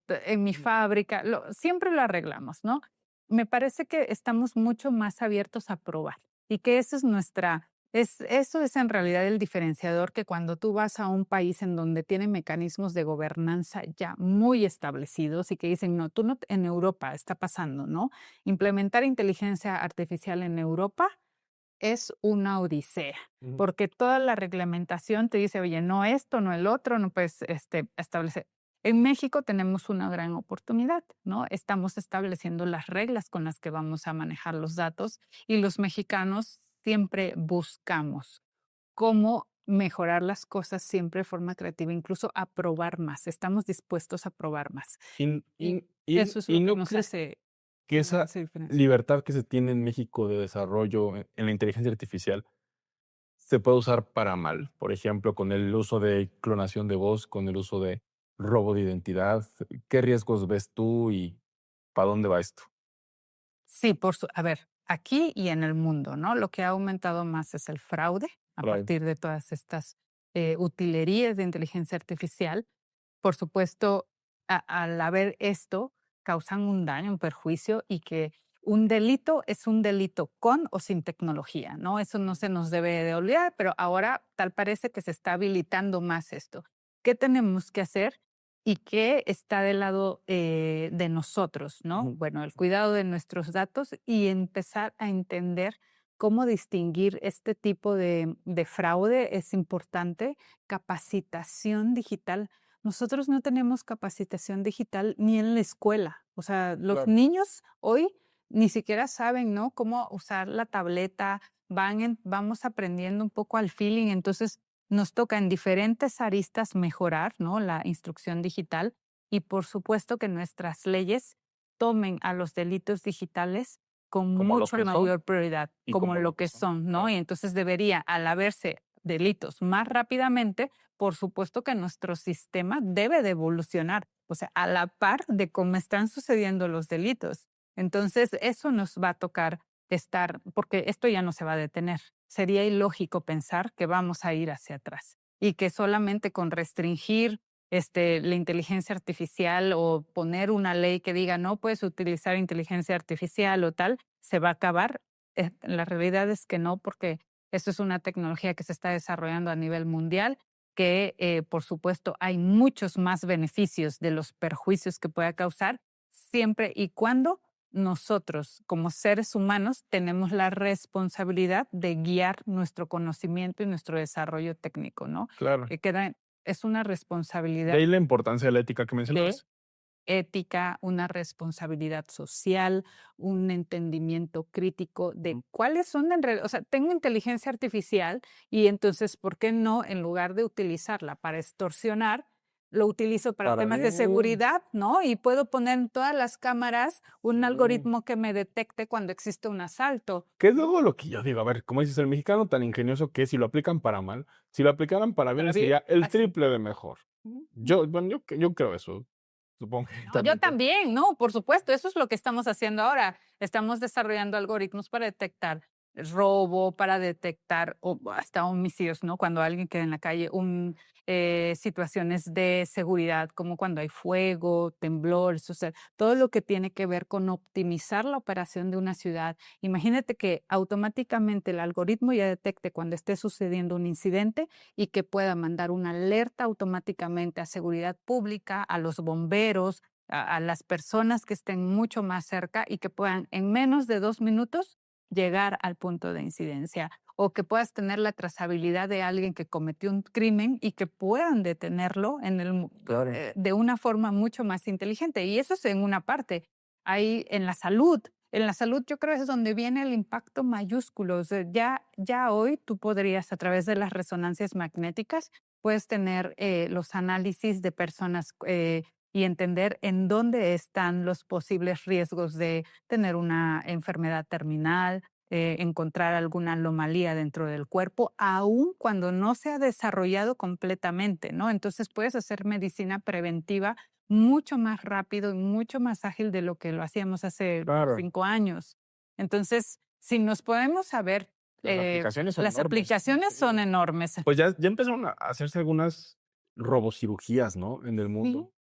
[SPEAKER 1] en mi
[SPEAKER 2] Ujú.
[SPEAKER 1] fábrica, siempre lo arreglamos, ¿no? Me parece que estamos mucho más abiertos a probar y que eso es eso es en realidad el diferenciador, que cuando tú vas a un país en donde tienen mecanismos de gobernanza ya muy establecidos y que dicen, no, tú no, en Europa está pasando, ¿no? Implementar inteligencia artificial en Europa es una odisea,
[SPEAKER 2] Ujú.
[SPEAKER 1] porque toda la reglamentación te dice, oye, no esto, no el otro, no puedes establecer. En México tenemos una gran oportunidad, ¿no? Estamos estableciendo las reglas con las que vamos a manejar los datos y los mexicanos siempre buscamos cómo mejorar las cosas siempre de forma creativa, incluso a probar más. Estamos dispuestos a probar más.
[SPEAKER 2] ¿Y,
[SPEAKER 1] Y
[SPEAKER 2] y, y-
[SPEAKER 1] eso es
[SPEAKER 2] y
[SPEAKER 1] lo que
[SPEAKER 2] no
[SPEAKER 1] nos
[SPEAKER 2] crees
[SPEAKER 1] hace,
[SPEAKER 2] que
[SPEAKER 1] nos
[SPEAKER 2] esa
[SPEAKER 1] hace diferencia.
[SPEAKER 2] libertad que se tiene en México de desarrollo en la inteligencia artificial se puede usar para mal? Por ejemplo, con el uso de clonación de voz, con el uso de robo de identidad. ¿Qué riesgos ves tú y para dónde va esto?
[SPEAKER 1] Sí, a ver, aquí y en el mundo, ¿no? Lo que ha aumentado más es el fraude a
[SPEAKER 2] Right.
[SPEAKER 1] partir de todas estas utilerías de inteligencia artificial. Por supuesto, al haber esto, causan un daño, un perjuicio y que un delito es un delito con o sin tecnología, ¿no? Eso no se nos debe de olvidar, pero ahora tal parece que se está habilitando más esto. ¿Qué tenemos que hacer? ¿Y qué está del lado de nosotros, no?
[SPEAKER 2] Ujú.
[SPEAKER 1] Bueno, el cuidado de nuestros datos y empezar a entender cómo distinguir este tipo de fraude es importante. Capacitación digital. Nosotros no tenemos capacitación digital ni en la escuela. O sea, los
[SPEAKER 2] Claro.
[SPEAKER 1] niños hoy ni siquiera saben, ¿no? Cómo usar la tableta. Vamos aprendiendo un poco al feeling. Entonces, nos toca en diferentes aristas mejorar, ¿no? La instrucción digital y por supuesto que nuestras leyes tomen a los delitos digitales con
[SPEAKER 2] Como lo
[SPEAKER 1] mucho
[SPEAKER 2] que son
[SPEAKER 1] mayor prioridad,
[SPEAKER 2] y
[SPEAKER 1] como
[SPEAKER 2] como lo
[SPEAKER 1] lo
[SPEAKER 2] que
[SPEAKER 1] que
[SPEAKER 2] son.
[SPEAKER 1] son, ¿no?
[SPEAKER 2] Claro.
[SPEAKER 1] Y entonces debería, al haberse delitos más rápidamente, por supuesto que nuestro sistema debe de evolucionar, o sea, a la par de cómo están sucediendo los delitos. Entonces, eso nos va a tocar estar, porque esto ya no se va a detener. Sería ilógico pensar que vamos a ir hacia atrás y que solamente con restringir la inteligencia artificial o poner una ley que diga no puedes utilizar inteligencia artificial o tal, se va a acabar. La realidad es que no, porque esto es una tecnología que se está desarrollando a nivel mundial, que por supuesto hay muchos más beneficios de los perjuicios que pueda causar, siempre y cuando nosotros como seres humanos tenemos la responsabilidad de guiar nuestro conocimiento y nuestro desarrollo técnico, ¿no?
[SPEAKER 2] Claro.
[SPEAKER 1] Es una
[SPEAKER 2] De
[SPEAKER 1] responsabilidad
[SPEAKER 2] ahí la importancia de la ética que
[SPEAKER 1] de
[SPEAKER 2] mencionabas.
[SPEAKER 1] ética, una responsabilidad social, un entendimiento crítico de
[SPEAKER 2] Ujú.
[SPEAKER 1] cuáles son en realidad, o sea, tengo inteligencia artificial y entonces, ¿por qué no, en lugar de utilizarla para extorsionar, lo utilizo para
[SPEAKER 2] Para
[SPEAKER 1] temas de
[SPEAKER 2] bien.
[SPEAKER 1] seguridad, ¿no? Y puedo poner en todas las cámaras un
[SPEAKER 2] Sí.
[SPEAKER 1] algoritmo que me detecte cuando existe un asalto.
[SPEAKER 2] Que es luego lo que yo digo, a ver, como dices, el mexicano tan ingenioso que es, si lo aplican para mal, si lo aplicaran para
[SPEAKER 1] Para
[SPEAKER 2] bien
[SPEAKER 1] bien,
[SPEAKER 2] sería el
[SPEAKER 1] así.
[SPEAKER 2] triple de mejor. Yo, bueno, yo creo eso, supongo que
[SPEAKER 1] No, yo
[SPEAKER 2] también tú.
[SPEAKER 1] también, no, por supuesto, eso es lo que estamos haciendo ahora. Estamos desarrollando algoritmos para detectar robo, para detectar hasta homicidios, ¿no? Cuando alguien queda en la calle, situaciones de seguridad, como cuando hay fuego, temblores, o sea, todo lo que tiene que ver con optimizar la operación de una ciudad. Imagínate que automáticamente el algoritmo ya detecte cuando esté sucediendo un incidente y que pueda mandar una alerta automáticamente a seguridad pública, a los bomberos, a las personas que estén mucho más cerca y que puedan en menos de 2 minutos llegar al punto de incidencia o que puedas tener la trazabilidad de alguien que cometió un crimen y que puedan detenerlo
[SPEAKER 2] Claro.
[SPEAKER 1] de una forma mucho más inteligente. Y eso es en una parte. Hay en la salud. En la salud yo creo es donde viene el impacto mayúsculo. O sea, ya hoy tú podrías a través de las resonancias magnéticas, puedes tener los análisis de personas y entender en dónde están los posibles riesgos de tener una enfermedad terminal, encontrar alguna anomalía dentro del cuerpo, aun cuando no se ha desarrollado completamente, ¿no? Entonces puedes hacer medicina preventiva mucho más rápido y mucho más ágil de lo que lo hacíamos hace
[SPEAKER 2] Claro,
[SPEAKER 1] 5 años. Entonces, si nos podemos saber,
[SPEAKER 2] las aplicaciones son
[SPEAKER 1] las
[SPEAKER 2] enormes.
[SPEAKER 1] aplicaciones son
[SPEAKER 2] Sí.
[SPEAKER 1] enormes.
[SPEAKER 2] Pues ya empezaron a hacerse algunas robocirugías, ¿no? En el
[SPEAKER 1] Sí,
[SPEAKER 2] mundo.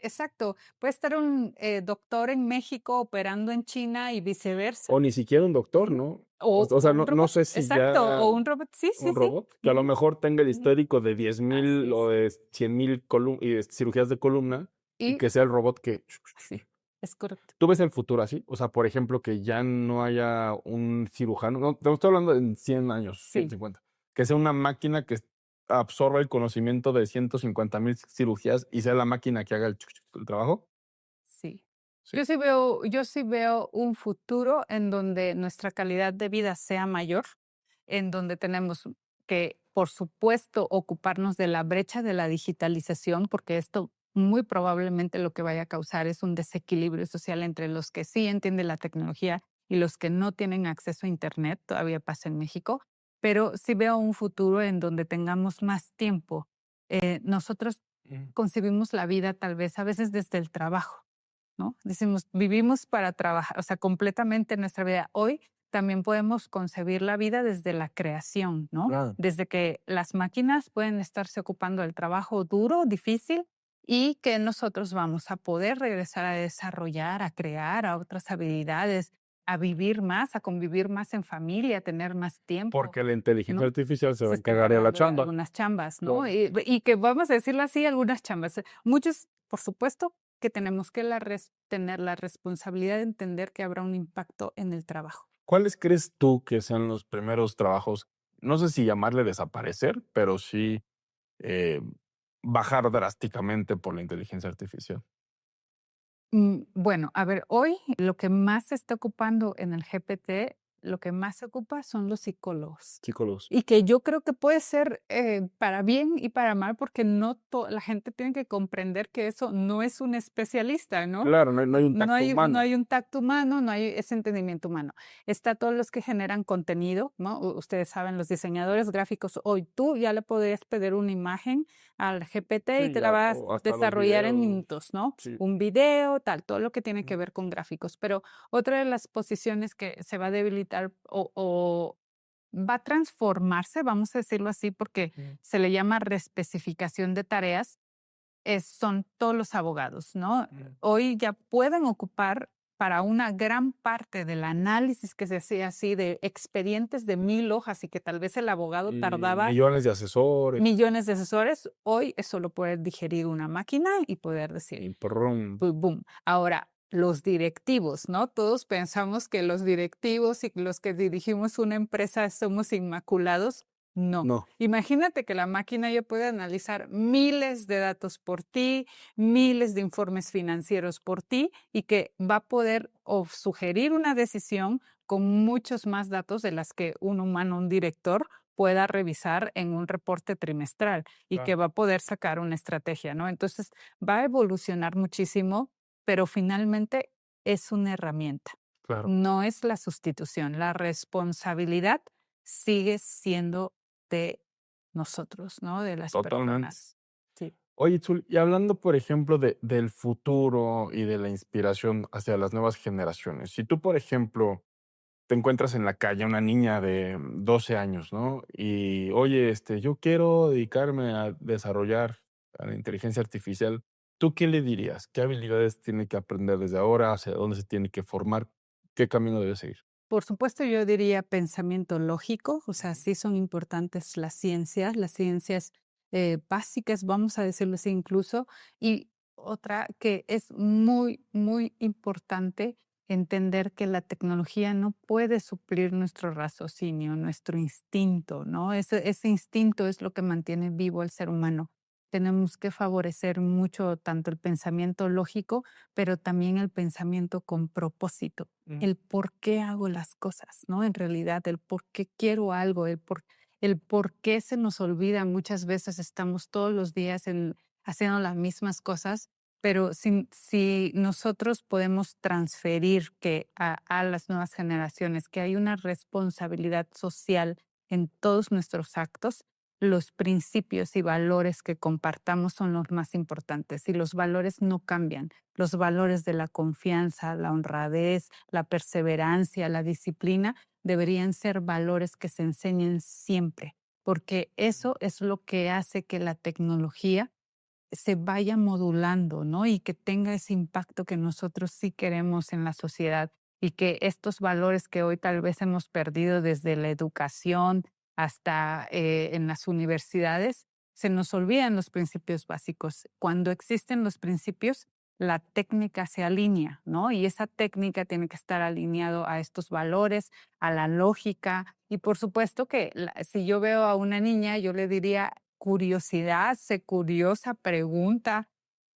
[SPEAKER 1] exacto. Puede estar un doctor en México operando en China y viceversa,
[SPEAKER 2] O ni siquiera un doctor,
[SPEAKER 1] ¿sí?
[SPEAKER 2] ¿no? O
[SPEAKER 1] O
[SPEAKER 2] sea,
[SPEAKER 1] un
[SPEAKER 2] no
[SPEAKER 1] robot,
[SPEAKER 2] sé si
[SPEAKER 1] exacto,
[SPEAKER 2] ya
[SPEAKER 1] o un robot. Sí, sí,
[SPEAKER 2] un
[SPEAKER 1] sí.
[SPEAKER 2] robot, que a lo
[SPEAKER 1] Ujú,
[SPEAKER 2] mejor tenga el
[SPEAKER 1] ujú.
[SPEAKER 2] histórico de diez
[SPEAKER 1] Así
[SPEAKER 2] mil o
[SPEAKER 1] es.
[SPEAKER 2] de 100,000 cirugías de columna, y
[SPEAKER 1] Y
[SPEAKER 2] que sea el robot que
[SPEAKER 1] así, es correcto.
[SPEAKER 2] ¿tú ves el futuro así? O sea, por ejemplo, que ya no haya un cirujano, no, te estoy hablando en 100 años,
[SPEAKER 1] Sí,
[SPEAKER 2] 150, que sea una máquina que absorba el conocimiento de 150,000 cirugías y sea la máquina que haga el trabajo.
[SPEAKER 1] sí.
[SPEAKER 2] Sí.
[SPEAKER 1] Yo sí veo un futuro en donde nuestra calidad de vida sea mayor, en donde tenemos que, por supuesto, ocuparnos de la brecha de la digitalización, porque esto muy probablemente lo que vaya a causar es un desequilibrio social entre los que sí entienden la tecnología y los que no tienen acceso a Internet, todavía pasa en México, pero sí veo un futuro en donde tengamos más tiempo. Nosotros
[SPEAKER 2] Mm.
[SPEAKER 1] concebimos la vida tal vez a veces desde el trabajo, ¿no? Decimos, vivimos para trabajar, o sea, completamente nuestra vida. Hoy también podemos concebir la vida desde la creación, ¿no?
[SPEAKER 2] Claro.
[SPEAKER 1] Desde que las máquinas pueden estarse ocupando del trabajo duro, difícil, y que nosotros vamos a poder regresar a desarrollar, a crear, a otras habilidades, a vivir más, a convivir más en familia, a tener más tiempo,
[SPEAKER 2] Porque la inteligencia
[SPEAKER 1] ¿no?
[SPEAKER 2] artificial se va
[SPEAKER 1] Se
[SPEAKER 2] a
[SPEAKER 1] está
[SPEAKER 2] encargar de la
[SPEAKER 1] encargando de
[SPEAKER 2] chamba.
[SPEAKER 1] algunas chambas, ¿no?
[SPEAKER 2] Claro.
[SPEAKER 1] Y que vamos a decirlo así, algunas chambas. Muchos, por supuesto, que tenemos que tener la responsabilidad de entender que habrá un impacto en el trabajo.
[SPEAKER 2] ¿Cuáles crees tú que sean los primeros trabajos? No sé si llamarle desaparecer, pero sí eh, bajar drásticamente por la inteligencia artificial.
[SPEAKER 1] Bueno, a ver, hoy lo que más se está ocupando en el GPT, lo que más se ocupa son los psicólogos.
[SPEAKER 2] Psicólogos.
[SPEAKER 1] Y que yo creo que puede ser para bien y para mal, porque la gente tiene que comprender que eso no es un especialista, ¿no?
[SPEAKER 2] Claro, no hay un tacto
[SPEAKER 1] No
[SPEAKER 2] humano.
[SPEAKER 1] hay un tacto humano, no hay ese entendimiento humano. Está todos los que generan contenido, ¿no? Ustedes saben, los diseñadores gráficos, hoy tú ya le podrías pedir una imagen al GPT y
[SPEAKER 2] Sí,
[SPEAKER 1] te la
[SPEAKER 2] ya,
[SPEAKER 1] vas
[SPEAKER 2] o
[SPEAKER 1] a
[SPEAKER 2] hasta los
[SPEAKER 1] desarrollar en
[SPEAKER 2] videos.
[SPEAKER 1] minutos, ¿no?
[SPEAKER 2] Sí.
[SPEAKER 1] Un video, tal, todo lo que tiene que
[SPEAKER 2] Mm,
[SPEAKER 1] ver con gráficos. Pero otra de las posiciones que se va a debilitar o va a transformarse, vamos a decirlo así, porque
[SPEAKER 2] mm.
[SPEAKER 1] se le llama reespecificación de tareas, son todos los abogados, ¿no?
[SPEAKER 2] Mm.
[SPEAKER 1] Hoy ya pueden ocupar para una gran parte del análisis que se hacía así de expedientes de 1000 hojas y que tal vez el abogado
[SPEAKER 2] Y
[SPEAKER 1] tardaba
[SPEAKER 2] millones de asesores.
[SPEAKER 1] millones de asesores, hoy eso lo puede digerir una máquina y poder decir,
[SPEAKER 2] Y prum.
[SPEAKER 1] boom. Ahora, los directivos, ¿no? Todos pensamos que los directivos y los que dirigimos una empresa somos inmaculados. No.
[SPEAKER 2] No.
[SPEAKER 1] Imagínate que la máquina ya puede analizar miles de datos por ti, miles de informes financieros por ti y que va a poder o sugerir una decisión con muchos más datos de las que un humano, un director, pueda revisar en un reporte trimestral y
[SPEAKER 2] Claro,
[SPEAKER 1] que va a poder sacar una estrategia, ¿no? Entonces, va a evolucionar muchísimo, pero finalmente es una herramienta,
[SPEAKER 2] claro,
[SPEAKER 1] no es la sustitución. La responsabilidad sigue siendo de nosotros, ¿no? De las
[SPEAKER 2] totalmente.
[SPEAKER 1] personas. Sí.
[SPEAKER 2] Oye, Zul, y hablando, por ejemplo, del futuro y de la inspiración hacia las nuevas generaciones, si tú, por ejemplo, te encuentras en la calle una niña de 12 años, ¿no? Y, oye, yo quiero dedicarme a desarrollar a la inteligencia artificial, ¿tú qué le dirías? ¿Qué habilidades tiene que aprender desde ahora? ¿Hacia dónde se tiene que formar? ¿Qué camino debe seguir?
[SPEAKER 1] Por supuesto, yo diría pensamiento lógico, o sea,
[SPEAKER 2] Ujú.
[SPEAKER 1] sí son importantes las ciencias básicas, vamos a decirlo así incluso, y otra que es muy, muy importante entender que la tecnología no puede suplir nuestro raciocinio, nuestro instinto, ¿no? Ese instinto es lo que mantiene vivo al ser humano. Tenemos que favorecer mucho tanto el pensamiento lógico, pero también el pensamiento con propósito,
[SPEAKER 2] Mm.
[SPEAKER 1] el por qué hago las cosas, ¿no? En realidad, el por qué quiero algo, el por qué se nos olvida. Muchas veces estamos todos los días haciendo las mismas cosas, pero si nosotros podemos transferir a las nuevas generaciones que hay una responsabilidad social en todos nuestros actos, los principios y valores que compartamos son los más importantes y los valores no cambian. Los valores de la confianza, la honradez, la perseverancia, la disciplina deberían ser valores que se enseñen siempre, porque eso es lo que hace que la tecnología se vaya modulando, ¿no? Y que tenga ese impacto que nosotros sí queremos en la sociedad y que estos valores que hoy tal vez hemos perdido desde la educación hasta en las universidades, se nos olvidan los principios básicos. Cuando existen los principios, la técnica se alinea, ¿no? Y esa técnica tiene que estar alineado a estos valores, a la lógica. Y por supuesto que si yo veo a una niña, yo le diría, curiosidad, sé curiosa, pregunta.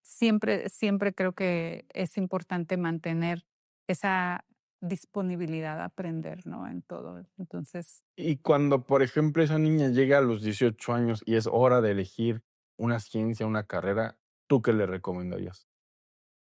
[SPEAKER 1] Siempre creo que es importante mantener esa disponibilidad a aprender, ¿no? En todo. Entonces,
[SPEAKER 2] Y cuando, por ejemplo, esa niña llega a los 18 años y es hora de elegir una ciencia, una carrera, ¿tú qué le recomendarías?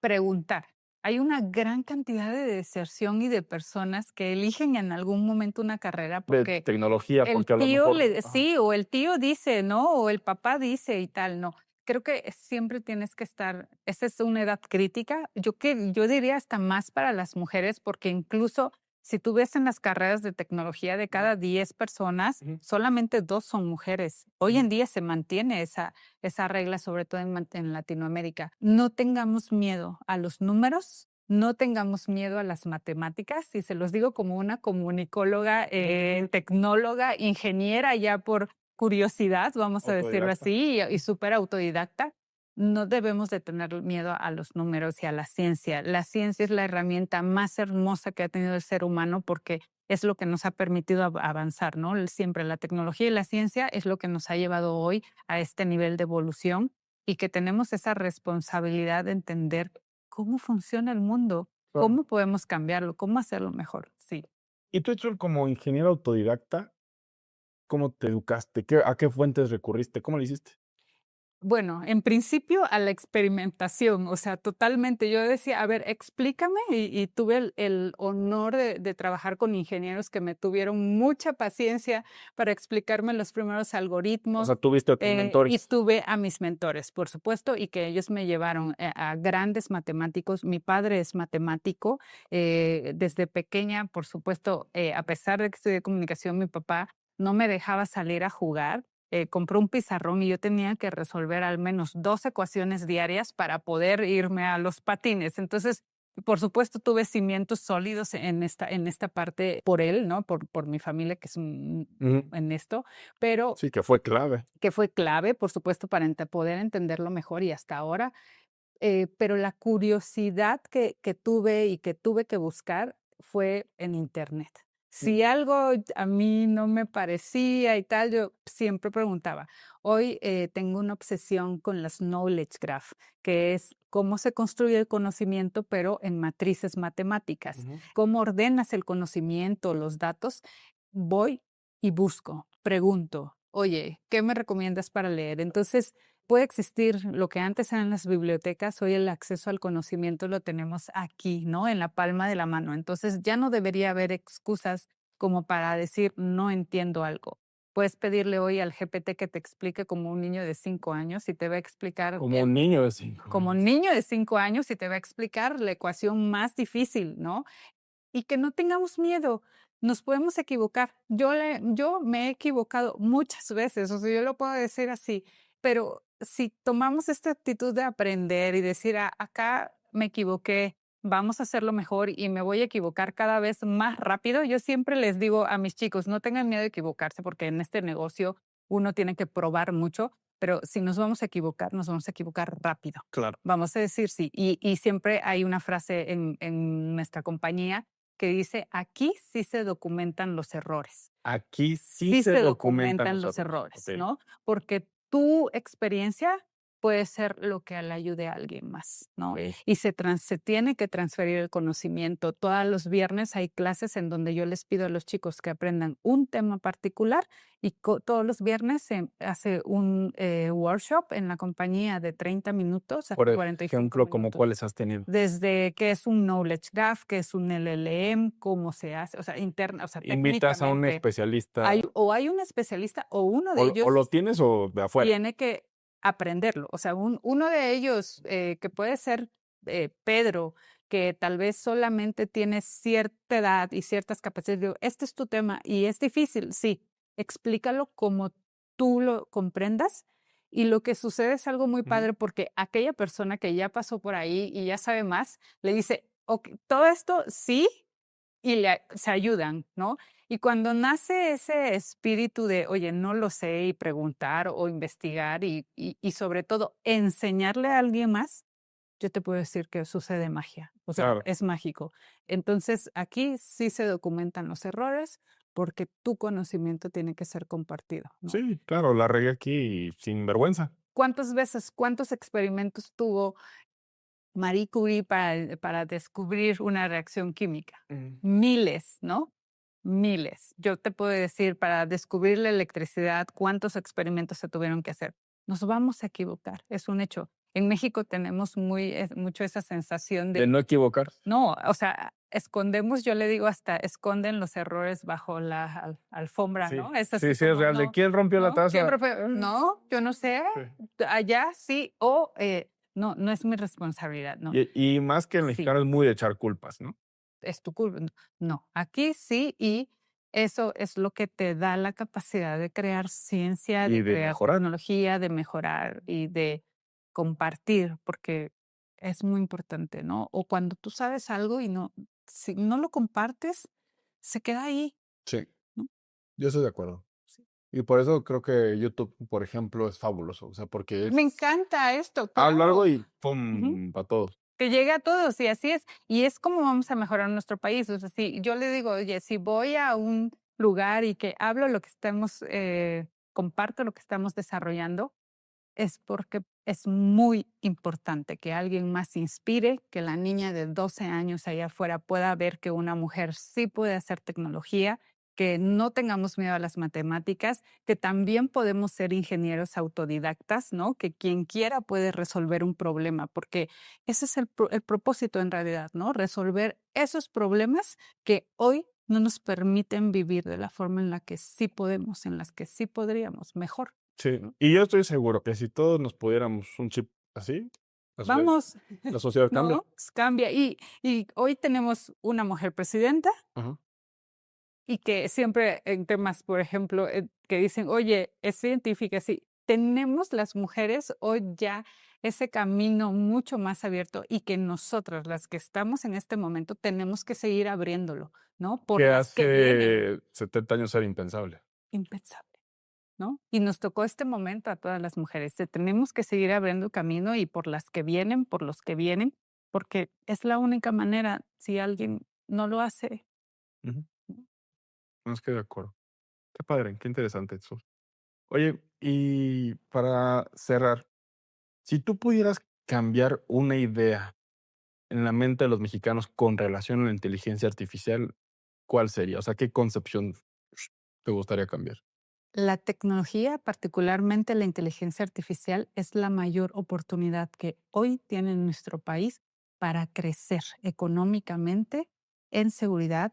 [SPEAKER 1] preguntar. Hay una gran cantidad de deserción y de personas que eligen en algún momento una carrera
[SPEAKER 2] De
[SPEAKER 1] porque
[SPEAKER 2] tecnología,
[SPEAKER 1] el
[SPEAKER 2] porque a lo
[SPEAKER 1] tío
[SPEAKER 2] mejor
[SPEAKER 1] le sí, o el tío dice, ¿no? O el papá dice y tal, no. Creo que siempre tienes que estar esa es una edad crítica. Yo diría hasta más para las mujeres, porque incluso si tú ves en las carreras de tecnología, de
[SPEAKER 2] ujú,
[SPEAKER 1] cada 10 personas,
[SPEAKER 2] ujú,
[SPEAKER 1] solamente 2 son mujeres. Hoy
[SPEAKER 2] ujú.
[SPEAKER 1] en día se mantiene esa regla, sobre todo en Latinoamérica. No tengamos miedo a los números, no tengamos miedo a las matemáticas, y se los digo como una comunicóloga, tecnóloga, ingeniera ya por curiosidad, vamos a decirlo
[SPEAKER 2] Autodidacta.
[SPEAKER 1] así, y súper autodidacta. No debemos de tener miedo a los números y a la ciencia. La ciencia es la herramienta más hermosa que ha tenido el ser humano porque es lo que nos ha permitido avanzar, ¿no? Siempre la tecnología y la ciencia es lo que nos ha llevado hoy a este nivel de evolución y que tenemos esa responsabilidad de entender cómo funciona el mundo,
[SPEAKER 2] Claro.
[SPEAKER 1] cómo podemos cambiarlo, cómo hacerlo mejor. Sí.
[SPEAKER 2] Y tú, Héctor, como ingeniero autodidacta, ¿cómo te educaste? ¿A qué fuentes recurriste? ¿Cómo lo hiciste?
[SPEAKER 1] Bueno, en principio a la experimentación, o sea, totalmente. Yo decía, a ver, explícame, y tuve el honor de trabajar con ingenieros que me tuvieron mucha paciencia para explicarme los primeros
[SPEAKER 2] O
[SPEAKER 1] algoritmos.
[SPEAKER 2] sea, tuviste a tus
[SPEAKER 1] Y
[SPEAKER 2] mentores.
[SPEAKER 1] tuve a mis mentores, por supuesto, y que ellos me llevaron a grandes matemáticos. Mi padre es matemático. Desde pequeña, por supuesto, a pesar de que estudié comunicación, mi papá no me dejaba salir a jugar. Compró un pizarrón y yo tenía que resolver al menos 2 ecuaciones diarias para poder irme a los patines. Entonces, por supuesto, tuve cimientos sólidos en esta parte por él, ¿no? Por mi familia, que es
[SPEAKER 2] Ujú.
[SPEAKER 1] en esto, pero
[SPEAKER 2] Sí, que fue clave.
[SPEAKER 1] que fue clave, por supuesto, para poder entenderlo mejor y hasta ahora. Pero la curiosidad que tuve y que tuve que buscar fue en Internet. Si
[SPEAKER 2] Mm,
[SPEAKER 1] algo a mí no me parecía y tal, yo siempre preguntaba. Hoy tengo una obsesión con las knowledge graph, que es cómo se construye el conocimiento, pero en matrices matemáticas.
[SPEAKER 2] ujú.
[SPEAKER 1] Cómo ordenas el conocimiento, los datos. Voy y busco. pregunto, oye, ¿qué me recomiendas para leer? Entonces, puede existir lo que antes eran las bibliotecas, hoy el acceso al conocimiento lo tenemos aquí, ¿no? En la palma de la mano. Entonces, ya no debería haber excusas como para decir, no entiendo algo. Puedes pedirle hoy al GPT que te explique como un niño de 5 años y te va a explicar
[SPEAKER 2] Como un niño de 5
[SPEAKER 1] como
[SPEAKER 2] años.
[SPEAKER 1] niño de 5 años y te va a explicar la ecuación más difícil, ¿no? Y que no tengamos miedo, nos podemos equivocar. Yo me he equivocado muchas veces, o sea, yo lo puedo decir así, pero si tomamos esta actitud de aprender y decir: Acá me equivoqué, vamos a hacerlo mejor y me voy a equivocar cada vez más rápido". Yo siempre les digo a mis chicos: "No tengan miedo de equivocarse, porque en este negocio uno tiene que probar mucho, pero si nos vamos a equivocar, nos vamos a equivocar rápido".
[SPEAKER 2] Claro.
[SPEAKER 1] Vamos a decir sí. Y siempre hay una frase en nuestra compañía que dice: "Aquí sí se documentan los errores".
[SPEAKER 2] Aquí sí
[SPEAKER 1] Sí
[SPEAKER 2] se
[SPEAKER 1] se
[SPEAKER 2] documentan
[SPEAKER 1] documentan
[SPEAKER 2] los
[SPEAKER 1] los
[SPEAKER 2] errores.
[SPEAKER 1] errores,
[SPEAKER 2] Okey.
[SPEAKER 1] ¿no? Porque tu experiencia puede ser lo que le ayude a alguien más, ¿no?
[SPEAKER 2] Okey.
[SPEAKER 1] Y se tiene que transferir el conocimiento. Todos los viernes hay clases en donde yo les pido a los chicos que aprendan un tema particular y todos los viernes se hace un workshop en la compañía de 30 minutos a
[SPEAKER 2] Por
[SPEAKER 1] 45
[SPEAKER 2] ejemplo, ¿como
[SPEAKER 1] minutos.
[SPEAKER 2] cuáles has tenido?
[SPEAKER 1] Desde qué es un knowledge graph, qué es un LLM, cómo se hace, o sea, interna, o sea,
[SPEAKER 2] ¿Invitas a un
[SPEAKER 1] técnicamente.
[SPEAKER 2] especialista
[SPEAKER 1] Hay un especialista o uno de
[SPEAKER 2] o lo
[SPEAKER 1] ellos
[SPEAKER 2] tienes o de afuera?
[SPEAKER 1] tiene que aprenderlo. O sea, uno de ellos, que puede ser, Pedro, que tal vez solamente tiene cierta edad y ciertas capacidades. Digo, este es tu tema y es difícil, sí, explícalo como tú lo comprendas. Y lo que sucede es algo muy
[SPEAKER 2] Ujú.
[SPEAKER 1] padre porque aquella persona que ya pasó por ahí y ya sabe más, le dice: "Ok, todo esto sí", y se ayudan, ¿no? Y cuando nace ese espíritu de, oye, no lo sé, y preguntar o investigar y sobre todo enseñarle a alguien más, yo te puedo decir que sucede magia, o sea,
[SPEAKER 2] Claro.
[SPEAKER 1] es mágico. Entonces, aquí sí se documentan los errores porque tu conocimiento tiene que ser compartido, ¿no?
[SPEAKER 2] Sí, claro, la regué aquí sin vergüenza.
[SPEAKER 1] ¿Cuántas veces, cuántos experimentos tuvo Marie Curie para descubrir una reacción química?
[SPEAKER 2] Mm.
[SPEAKER 1] Miles, ¿no? Miles. Yo te puedo decir, para descubrir la electricidad, cuántos experimentos se tuvieron que hacer. Nos vamos a equivocar, es un hecho. En México tenemos mucho esa sensación
[SPEAKER 2] De
[SPEAKER 1] de,
[SPEAKER 2] no equivocarse.
[SPEAKER 1] no, o sea, escondemos, yo le digo hasta, esconden los errores bajo la alfombra,
[SPEAKER 2] Sí,
[SPEAKER 1] ¿no? Es
[SPEAKER 2] sí,
[SPEAKER 1] así
[SPEAKER 2] sí es
[SPEAKER 1] como,
[SPEAKER 2] real. ¿De
[SPEAKER 1] no,
[SPEAKER 2] quién rompió la
[SPEAKER 1] no,
[SPEAKER 2] taza?
[SPEAKER 1] siempre fue, no, yo no sé,
[SPEAKER 2] Sí.
[SPEAKER 1] allá sí, o no, no es mi responsabilidad, no.
[SPEAKER 2] Y más que el
[SPEAKER 1] Sí,
[SPEAKER 2] mexicano es muy de echar culpas, ¿no?
[SPEAKER 1] es tu culpa. No, aquí sí, y eso es lo que te da la capacidad de crear ciencia,
[SPEAKER 2] Y
[SPEAKER 1] de
[SPEAKER 2] de
[SPEAKER 1] crear
[SPEAKER 2] mejorar.
[SPEAKER 1] tecnología, de mejorar y de compartir, porque es muy importante, ¿no? O cuando tú sabes algo y no, si no lo compartes, se queda ahí,
[SPEAKER 2] Sí,
[SPEAKER 1] ¿no?
[SPEAKER 2] yo estoy de acuerdo.
[SPEAKER 1] Sí.
[SPEAKER 2] Y por eso creo que YouTube, por ejemplo, es fabuloso. O sea, porque
[SPEAKER 1] Me
[SPEAKER 2] es
[SPEAKER 1] encanta esto,
[SPEAKER 2] hablo
[SPEAKER 1] claro.
[SPEAKER 2] algo y
[SPEAKER 1] Ujú.
[SPEAKER 2] pum, para todos.
[SPEAKER 1] Que llegue a todos y así es. Y es como vamos a mejorar nuestro país. O sea, si yo le digo, oye, si voy a un lugar y que hablo lo que estamos, comparto lo que estamos desarrollando, es porque es muy importante que alguien más se inspire, que la niña de 12 años allá afuera pueda ver que una mujer sí puede hacer tecnología, que no tengamos miedo a las matemáticas, que también podemos ser ingenieros autodidactas, ¿no? Que quien quiera puede resolver un problema, porque ese es el propósito en realidad, ¿no? Resolver esos problemas que hoy no nos permiten vivir de la forma en la que sí podemos, en las que sí podríamos, mejor,
[SPEAKER 2] Sí,
[SPEAKER 1] ¿no?
[SPEAKER 2] y yo estoy seguro que si todos nos pudiéramos un chip así, la sociedad
[SPEAKER 1] Vamos,
[SPEAKER 2] la sociedad cambia.
[SPEAKER 1] ¿no? Cambia. Y hoy tenemos una mujer presidenta
[SPEAKER 2] Ajá.
[SPEAKER 1] y que siempre en temas, por ejemplo, que dicen, oye, es científica, sí. Tenemos las mujeres hoy ya ese camino mucho más abierto y que nosotras, las que estamos en este momento, tenemos que seguir abriéndolo, ¿no? Por
[SPEAKER 2] Que
[SPEAKER 1] las que vienen.
[SPEAKER 2] hace 70 años era impensable.
[SPEAKER 1] Impensable. ¿No? Y nos tocó este momento a todas las mujeres, tenemos que seguir abriendo camino y por las que vienen, por los que vienen, porque es la única manera, si alguien no lo hace.
[SPEAKER 2] Ujú.
[SPEAKER 1] ¿No?
[SPEAKER 2] No, es que de acuerdo. Qué padre, qué interesante eso. Oye, y para cerrar, si tú pudieras cambiar una idea en la mente de los mexicanos con relación a la inteligencia artificial, ¿cuál sería? O sea, ¿qué concepción te gustaría cambiar?
[SPEAKER 1] La tecnología, particularmente la inteligencia artificial, es la mayor oportunidad que hoy tiene nuestro país para crecer económicamente, en seguridad,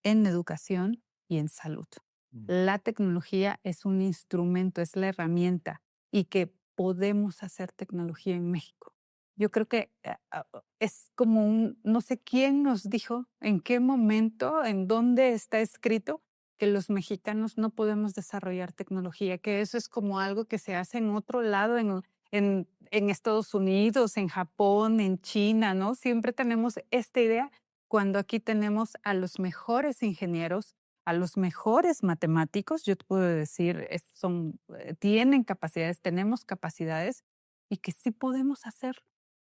[SPEAKER 1] en educación y en salud.
[SPEAKER 2] Mm.
[SPEAKER 1] La tecnología es un instrumento, es la herramienta y que podemos hacer tecnología en México. Yo creo que es como no sé quién nos dijo, en qué momento, en dónde está escrito que los mexicanos no podemos desarrollar tecnología, que eso es como algo que se hace en otro lado, en Estados Unidos, en Japón, en China, ¿no? Siempre tenemos esta idea cuando aquí tenemos a los mejores ingenieros, a los mejores matemáticos, yo te puedo decir, tienen capacidades, tenemos capacidades y que sí podemos hacer.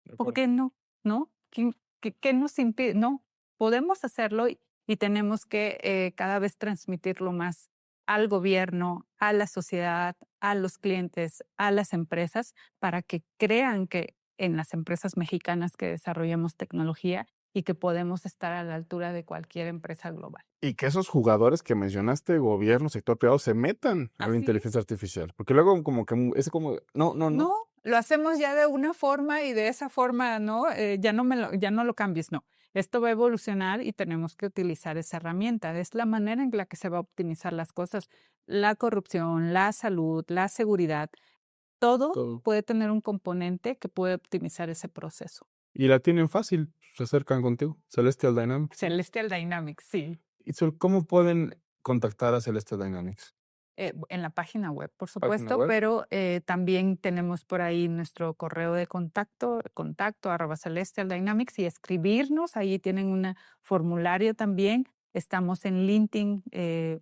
[SPEAKER 2] De
[SPEAKER 1] ¿Por
[SPEAKER 2] acuerdo.
[SPEAKER 1] qué no? ¿No? ¿Qué nos impide? No, podemos hacerlo y tenemos que cada vez transmitirlo más al gobierno, a la sociedad, a los clientes, a las empresas, para que crean que en las empresas mexicanas que desarrollamos tecnología y que podemos estar a la altura de cualquier empresa global.
[SPEAKER 2] Y que esos jugadores que mencionaste, gobierno, sector privado, se metan a la
[SPEAKER 1] Así es.
[SPEAKER 2] inteligencia artificial, porque luego como que es como, no, no, no.
[SPEAKER 1] No, lo hacemos ya de una forma y de esa forma, ¿no? Ya no lo cambies, no. Esto va a evolucionar y tenemos que utilizar esa herramienta. Es la manera en la que se va a optimizar las cosas. La corrupción, la salud, la seguridad, todo
[SPEAKER 2] Todo.
[SPEAKER 1] puede tener un componente que puede optimizar ese proceso.
[SPEAKER 2] Y la tienen fácil, se acercan contigo, Celestial Dynamics.
[SPEAKER 1] Celestial Dynamics, sí.
[SPEAKER 2] Y ¿cómo pueden contactar a Celestial Dynamics?
[SPEAKER 1] En la página web, por
[SPEAKER 2] Página
[SPEAKER 1] supuesto,
[SPEAKER 2] web.
[SPEAKER 1] pero también tenemos por ahí nuestro correo de contacto @Celestial Dynamics y escribirnos. Ahí tienen un formulario también. Estamos en LinkedIn,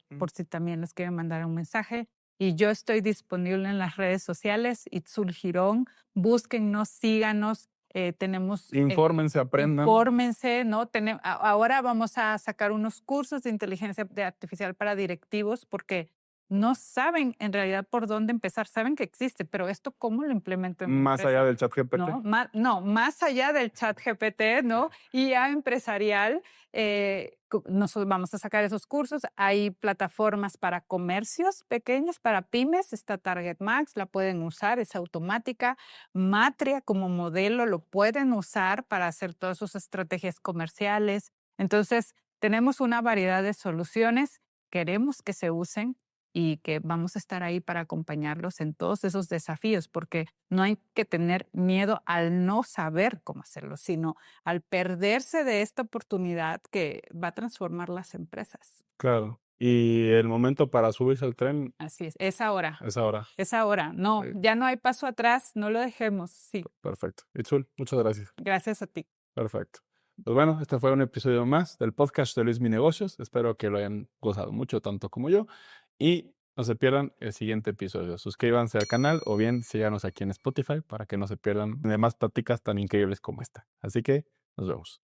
[SPEAKER 2] Mm.
[SPEAKER 1] por si también les quieren mandar un mensaje. Y yo estoy disponible en las redes sociales, Itzul Girón. Búsquennos, síganos. Tenemos,
[SPEAKER 2] Infórmense, aprendan.
[SPEAKER 1] infórmense, ¿no? Ahora vamos a sacar unos cursos de inteligencia artificial para directivos porque no saben en realidad por dónde empezar, saben que existe, pero esto cómo lo implemento en mi
[SPEAKER 2] Más allá
[SPEAKER 1] empresa,
[SPEAKER 2] del chat GPT.
[SPEAKER 1] ¿no? No, más allá del chat GPT, ¿no? IA empresarial, nosotros vamos a sacar esos cursos. Hay plataformas para comercios pequeños, para pymes, está Target Max, la pueden usar, es automática. Matria como modelo lo pueden usar para hacer todas sus estrategias comerciales. Entonces, tenemos una variedad de soluciones, queremos que se usen y que vamos a estar ahí para acompañarlos en todos esos desafíos, porque no hay que tener miedo al no saber cómo hacerlo, sino al perderse de esta oportunidad que va a transformar las empresas.
[SPEAKER 2] Claro. Y el momento para subirse al tren
[SPEAKER 1] Así es ahora,
[SPEAKER 2] es ahora.
[SPEAKER 1] es ahora. No,
[SPEAKER 2] Sí,
[SPEAKER 1] ya no hay paso atrás, no lo dejemos. Sí,
[SPEAKER 2] perfecto. Itzul, muchas gracias.
[SPEAKER 1] gracias a ti.
[SPEAKER 2] Perfecto. Pues bueno, este fue un episodio más del podcast de Luis Mi Negocios. Espero que lo hayan gozado mucho, tanto como yo. Y no se pierdan el siguiente episodio. Suscríbanse al canal o bien síganos aquí en Spotify para que no se pierdan de más pláticas tan increíbles como esta. Así que nos vemos.